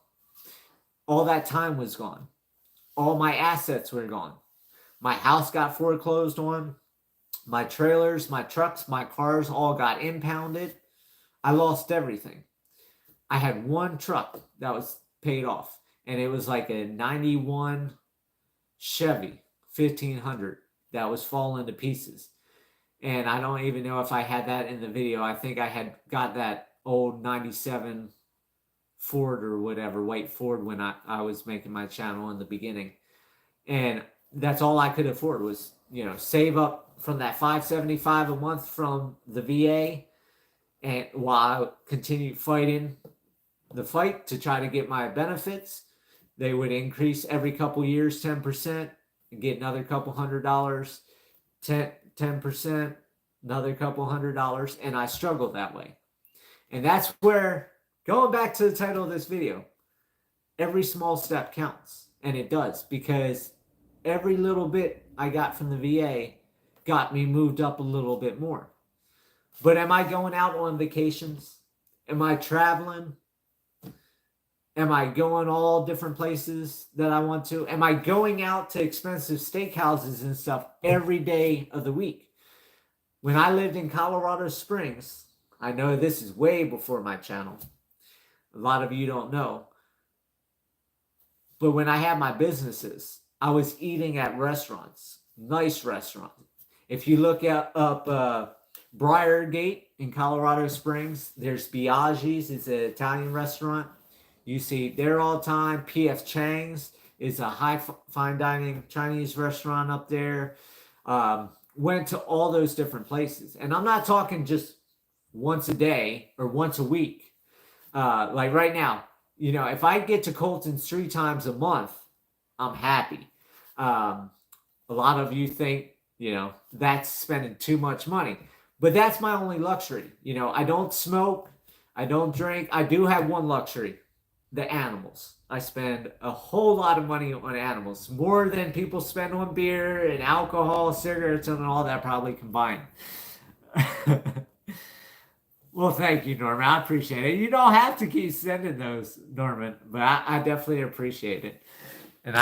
All that time was gone. All my assets were gone. My house got foreclosed on. My trailers, my trucks, my cars all got impounded. I lost everything. I had one truck that was paid off. And it was like a 91 Chevy 1500 that was falling to pieces. And I don't even know if I had that in the video. I think I had got that old 97 Ford or whatever, white Ford, when I was making my channel in the beginning. And that's all I could afford was, save up from that $575 a month from the VA. And while I continued fighting the fight to try to get my benefits, they would increase every couple years 10% and get another couple $100, 10%, another couple $100, and I struggled that way. And that's where, going back to the title of this video, every small step counts. And it does, because every little bit I got from the VA got me moved up a little bit more. But am I going out on vacations? Am I traveling? Am I going all different places that I want to? Am I going out to expensive steakhouses and stuff every day of the week? When I lived in Colorado Springs, I know this is way before my channel. A lot of you don't know. But when I had my businesses, I was eating at restaurants, nice restaurants. If you look up Briargate in Colorado Springs, there's Biaggi's. It's an Italian restaurant. You see there all the time. P.F. Chang's is a high fine dining Chinese restaurant up there. Went to all those different places. And I'm not talking just once a day or once a week. Like right now, if I get to Colton's 3 times a month, I'm happy. A lot of you think, that's spending too much money. But that's my only luxury. I don't smoke. I don't drink. I do have one luxury. The animals. I spend a whole lot of money on animals. More than people spend on beer and alcohol, cigarettes, and all that probably combined. Well, thank you, Norman. I appreciate it. You don't have to keep sending those, Norman, but I definitely appreciate it. And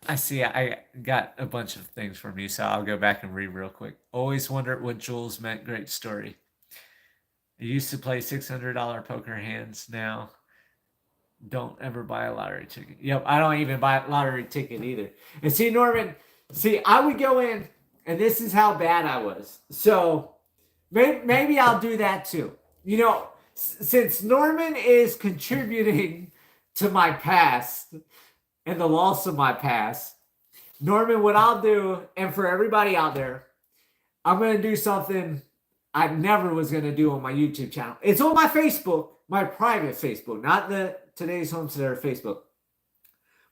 I see I got a bunch of things from you, so I'll go back and read real quick. Always wondered what jewels meant. Great story. I used to play $600 poker hands. Now, don't ever buy a lottery ticket. Yep, I don't even buy a lottery ticket either. And see, Norman, I would go in, and this is how bad I was. So maybe I'll do that too. Since Norman is contributing to my past, and the loss of my past, Norman, what I'll do, and for everybody out there, I'm going to do something I never was going to do on my YouTube channel. It's on my Facebook, my private Facebook, not the Today's Homesteader Facebook.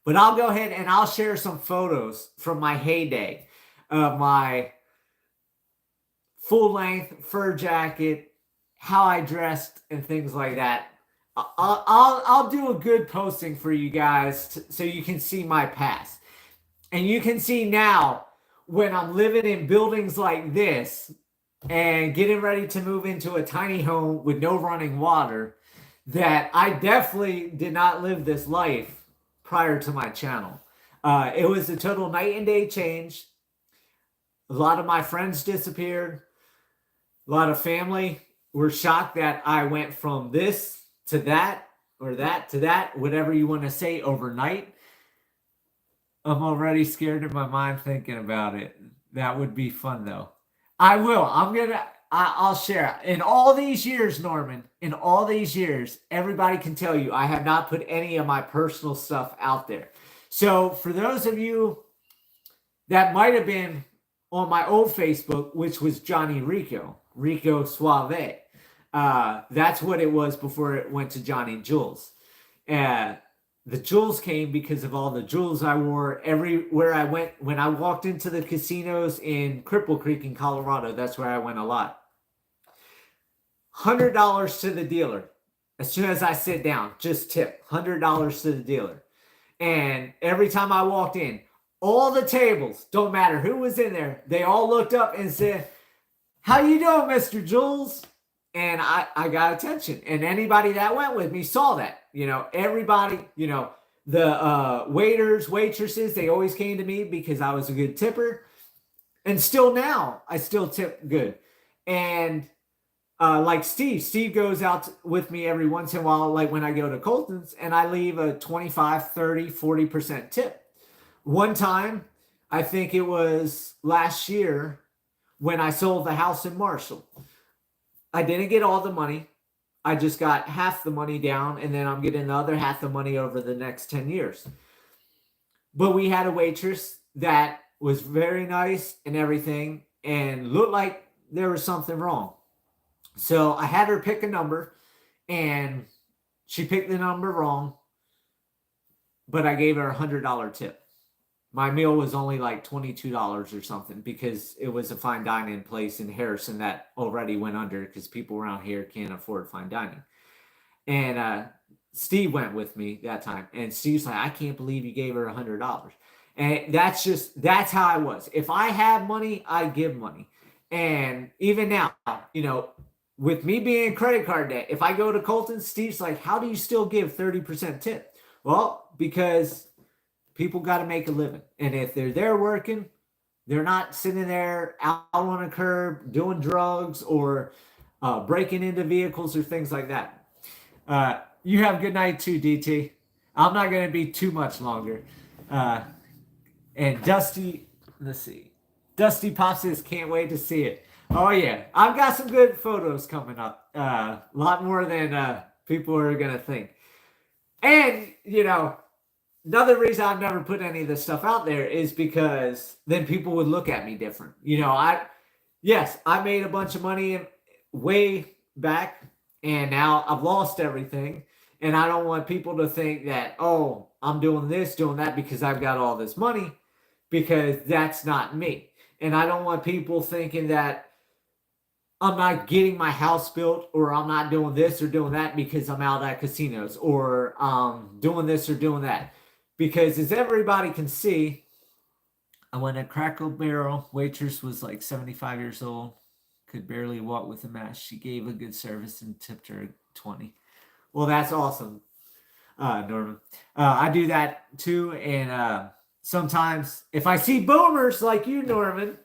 But I'll go ahead and I'll share some photos from my heyday of my full-length fur jacket, how I dressed, and things like that. I'll do a good posting for you guys so you can see my past. And you can see now when I'm living in buildings like this and getting ready to move into a tiny home with no running water, that I definitely did not live this life prior to my channel. It was a total night and day change. A lot of my friends disappeared. A lot of family were shocked that I went from this to that, or that to that, whatever you want to say, overnight. I'm already scared in my mind thinking about it. That would be fun, though. I will. I'll share. In all these years, Norman, in all these years, everybody can tell you I have not put any of my personal stuff out there. So for those of you that might have been on my old Facebook, which was Johnny Rico Suave. That's what it was before it went to Johnny Jules. The jewels came because of all the jewels I wore everywhere I went. When I walked into the casinos in Cripple Creek in Colorado, that's where I went a lot. $100 to the dealer. As soon as I sit down, just tip $100 to the dealer. And every time I walked in, all the tables, don't matter who was in there, they all looked up and said, "How you doing, Mr. Jules?" And I got attention. And anybody that went with me saw that. You know, everybody, you know, the waiters, waitresses, they always came to me because I was a good tipper. And still now, I still tip good. And like Steve goes out with me every once in a while, like when I go to Colton's, and I leave a 25, 30, 40% tip. One time, I think it was last year when I sold the house in Marshall. I didn't get all the money. I just got half the money down, and then I'm getting the other half the money over the next 10 years. But we had a waitress that was very nice and everything, and looked like there was something wrong. So I had her pick a number, and she picked the number wrong, but I gave her a $100 tip. My meal was only like $22 or something because it was a fine dining place in Harrison that already went under because people around here can't afford fine dining. And Steve went with me that time. And Steve's like, "I can't believe you gave her $100. And that's how I was. If I have money, I give money. And even now, you know, with me being credit card debt, if I go to Colton, Steve's like, "How do you still give 30% tip?" Well, because people got to make a living. And if they're there working, they're not sitting there out on a curb doing drugs or breaking into vehicles or things like that. You have a good night too, DT. I'm not going to be too much longer. And Dusty, let's see. Dusty Pop says, "Can't wait to see it." Oh, yeah. I've got some good photos coming up. A lot more than people are going to think. And, you know, another reason I've never put any of this stuff out there is because then people would look at me different. You know, I made a bunch of money way back, and now I've lost everything. And I don't want people to think that, oh, I'm doing this, doing that because I've got all this money, because that's not me. And I don't want people thinking that I'm not getting my house built, or I'm not doing this or doing that because I'm out at casinos, or doing this or doing that. Because as everybody can see, I went at Crackle Barrel. Waitress was like 75 years old. Could barely walk with a mask. She gave a good service and tipped her 20. Well, that's awesome, Norman. I do that too. And sometimes if I see boomers like you, Norman,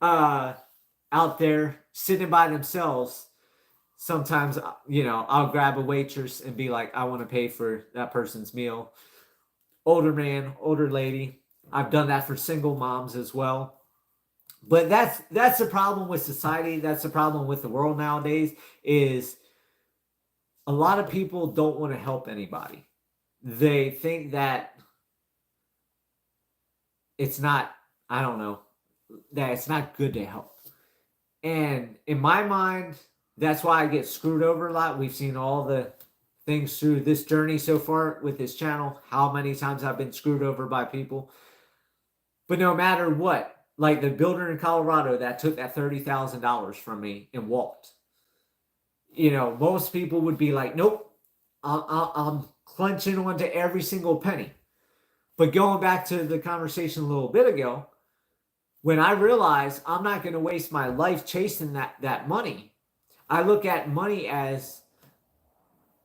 out there sitting by themselves, sometimes, you know, I'll grab a waitress and be like, "I want to pay for that person's meal." Older man, older lady. I've done that for single moms as well. But that's the problem with society. That's the problem with the world nowadays, is a lot of people don't want to help anybody. They think that it's not, I don't know, that it's not good to help. And in my mind, that's why I get screwed over a lot. We've seen all the things through this journey so far with this channel, how many times I've been screwed over by people. But no matter what, like the builder in Colorado that took that $30,000 from me and walked, most people would be like, nope, I'm clenching onto every single penny. But going back to the conversation a little bit ago, when I realize I'm not going to waste my life chasing that money, I look at money as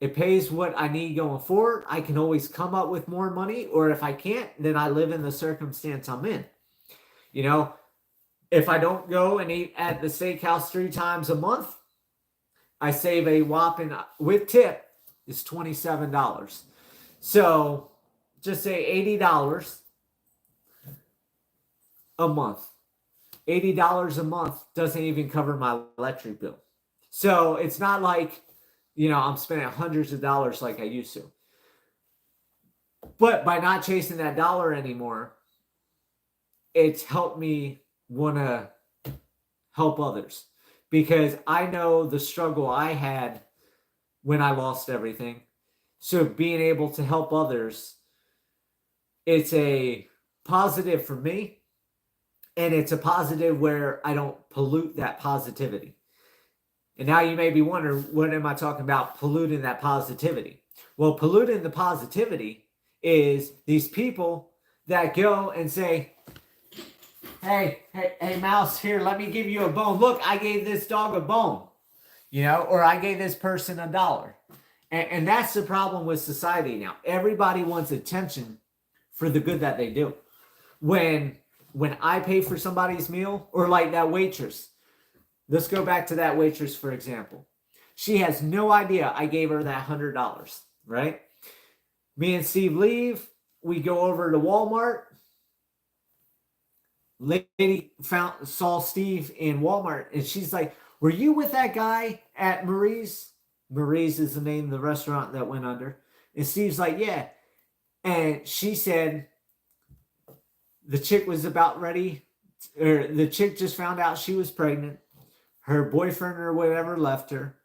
it pays what I need going forward. I can always come up with more money, or if I can't, then I live in the circumstance I'm in. If I don't go and eat at the steakhouse 3 times a month, I save a whopping, with tip, is $27. So just say $80 a month. $80 a month doesn't even cover my electric bill. So it's not like, I'm spending hundreds of dollars like I used to. But by not chasing that dollar anymore, it's helped me want to help others. Because I know the struggle I had when I lost everything. So being able to help others, it's a positive for me. And it's a positive where I don't pollute that positivity. And now you may be wondering, what am I talking about, polluting that positivity? Well, polluting the positivity is these people that go and say, hey, mouse, here, let me give you a bone. Look, I gave this dog a bone, or I gave this person $1. And that's the problem with society now. Everybody wants attention for the good that they do. When I pay for somebody's meal, or like that waitress, let's go back to that waitress, for example. She has no idea I gave her that $100, right? Me and Steve leave. We go over to Walmart. Lady saw Steve in Walmart, and she's like, were you with that guy at Marie's? Marie's is the name of the restaurant that went under. And Steve's like, yeah. And she said the chick was about ready, or the chick just found out she was pregnant. Her boyfriend or whatever left her,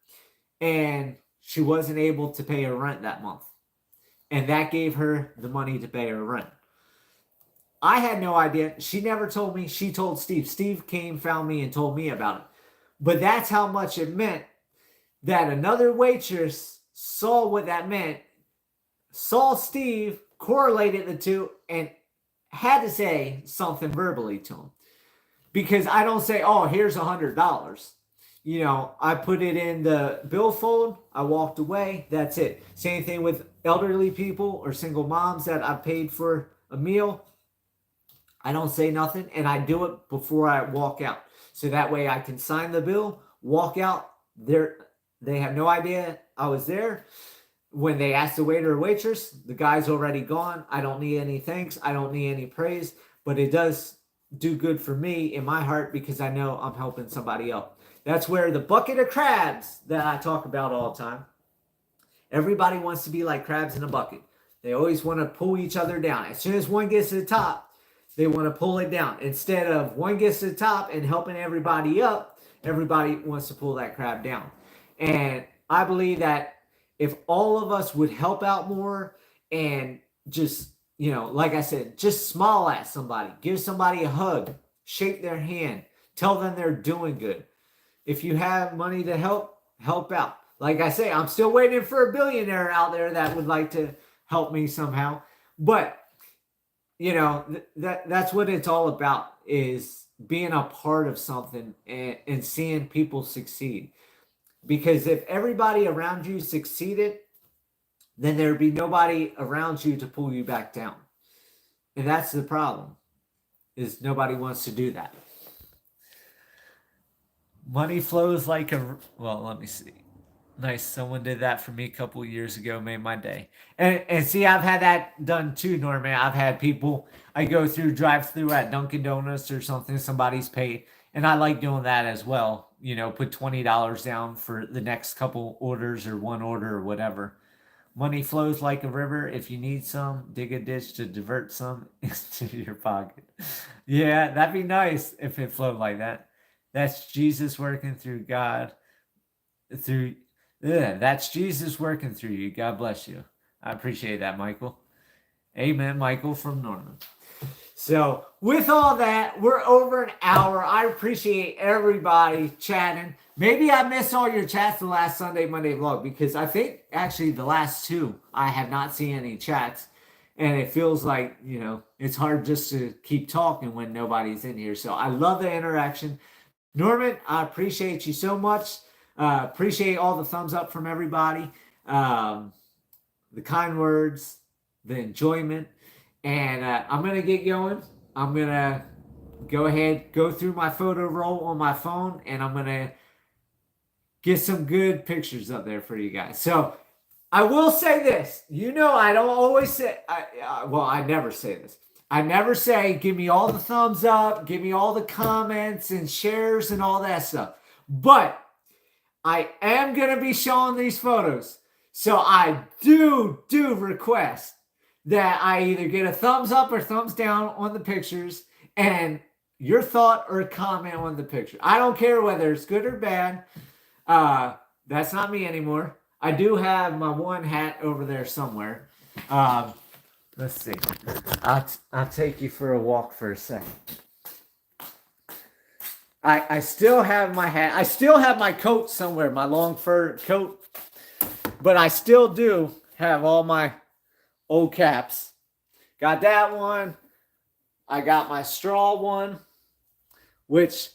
and she wasn't able to pay her rent that month. And that gave her the money to pay her rent. I had no idea. She never told me. She told Steve. Steve came, found me, and told me about it. But that's how much it meant that another waitress saw what that meant, saw Steve, correlated the two, and had to say something verbally to him. Because I don't say, oh, here's $100. I put it in the billfold. I walked away. That's it. Same thing with elderly people or single moms that I paid for a meal. I don't say nothing, and I do it before I walk out. So that way I can sign the bill, walk out. They have no idea I was there. When they ask the waiter or waitress, the guy's already gone. I don't need any thanks. I don't need any praise. But it does do good for me in my heart because I know I'm helping somebody else. That's where the bucket of crabs that I talk about all the time. Everybody wants to be like crabs in a bucket. They always want to pull each other down. As soon as one gets to the top, they want to pull it down. Instead of one gets to the top and helping everybody up, everybody wants to pull that crab down. And I believe that if all of us would help out more and just, like I said, just smile at somebody, give somebody a hug, shake their hand, tell them they're doing good. If you have money to help out. Like I say, I'm still waiting for a billionaire out there that would like to help me somehow. But, that's what it's all about, is being a part of something and seeing people succeed. Because if everybody around you succeeded, then there'd be nobody around you to pull you back down. And that's the problem, is nobody wants to do that. Money flows like let me see. Nice. Someone did that for me a couple of years ago, made my day. And see, I've had that done too, Norman. I've had people, I go through drive-through at Dunkin' Donuts or something, somebody's paid. And I like doing that as well. Put $20 down for the next couple orders or one order or whatever. Money flows like a river. If you need some, dig a ditch to divert some into your pocket. Yeah, that'd be nice if it flowed like that. That's Jesus working through God. Through that's Jesus working through you. God bless you. I appreciate that, Michael. Amen, Michael from Norman. So with all that, we're over an hour. I appreciate everybody chatting. Maybe I missed all your chats the last Sunday, Monday vlog, because I think actually the last two, I have not seen any chats. And it feels like, you know, it's hard just to keep talking when nobody's in here. So I love the interaction. Norman, I appreciate you so much. Appreciate all the thumbs up from everybody. The kind words, the enjoyment. And I'm going to get going. I'm going to go ahead, go through my photo roll on my phone, and I'm going to get some good pictures up there for you guys. So I will say this. You know, I don't always say, I never say this. I never say, give me all the thumbs up, give me all the comments and shares and all that stuff. But I am going to be showing these photos. So I do request that I either get a thumbs up or thumbs down on the pictures and your thought or comment on the picture. I don't care whether it's good or bad. That's not me anymore. I do have my one hat over there somewhere. Let's see. I'll take you for a walk for a second. I still have my hat. I still have my coat somewhere, my long fur coat. But I still do have all my old caps. Got that one. I got my straw one, which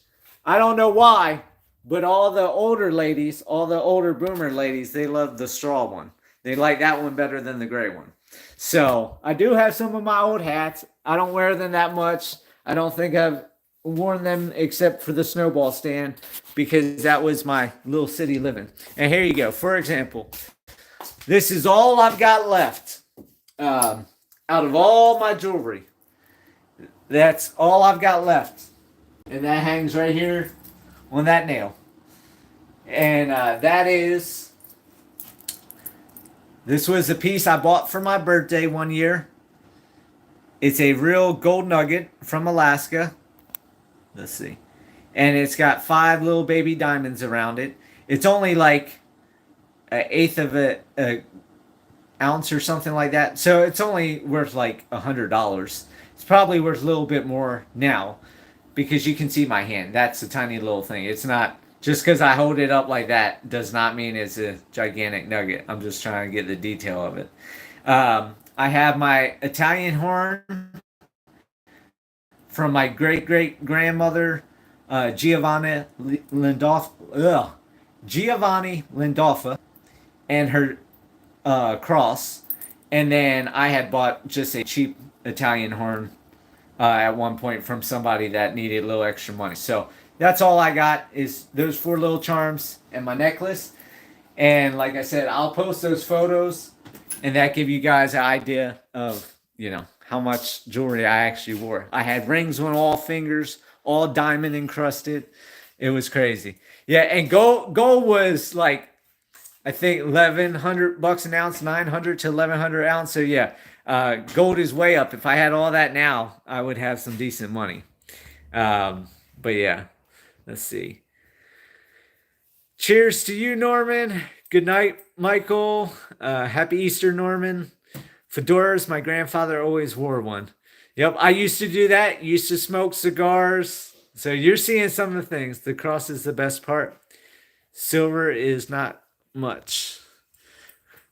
I don't know why, but all the older ladies, all the older boomer ladies, they love the straw one. They like that one better than the gray one. So I do have some of my old hats. I don't wear them that much. I don't think I've worn them except for the snowball stand because that was my little city living. And here you go. For example, this is all I've got left. Out of all my jewelry, that's all I've got left. And that hangs right here on that nail. And this was a piece I bought for my birthday one year. It's a real gold nugget from Alaska. Let's see. And it's got 5 little baby diamonds around it. It's only like an eighth of a ounce or something like that. So it's only worth like $100. It's probably worth a little bit more now because you can see my hand. That's a tiny little thing. It's not, just because I hold it up like that does not mean it's a gigantic nugget. I'm just trying to get the detail of it. I have my Italian horn from my great-great-grandmother, Giovanni Lindolfa, and her cross. And then I had bought just a cheap Italian horn at one point from somebody that needed a little extra money. So that's all I got is those 4 little charms and my necklace. And like I said, I'll post those photos and that give you guys an idea of, you know, how much jewelry I actually wore. I had rings on all fingers, all diamond encrusted. It was crazy. Yeah, and gold was like, I think $1,100 an ounce, 900 to 1,100 ounce. So yeah, gold is way up. If I had all that now, I would have some decent money. But yeah, let's see. Cheers to you, Norman. Good night, Michael. Happy Easter, Norman. Fedoras, my grandfather always wore one. Yep, I used to do that. Used to smoke cigars. So you're seeing some of the things. The cross is the best part. Silver is not much.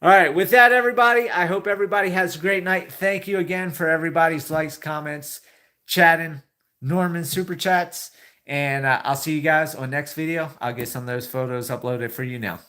All right, with that, everybody, I hope everybody has a great night. Thank you again for everybody's likes, comments, chatting, Norman super chats. And I'll see you guys on next video. I'll get some of those photos uploaded for you now.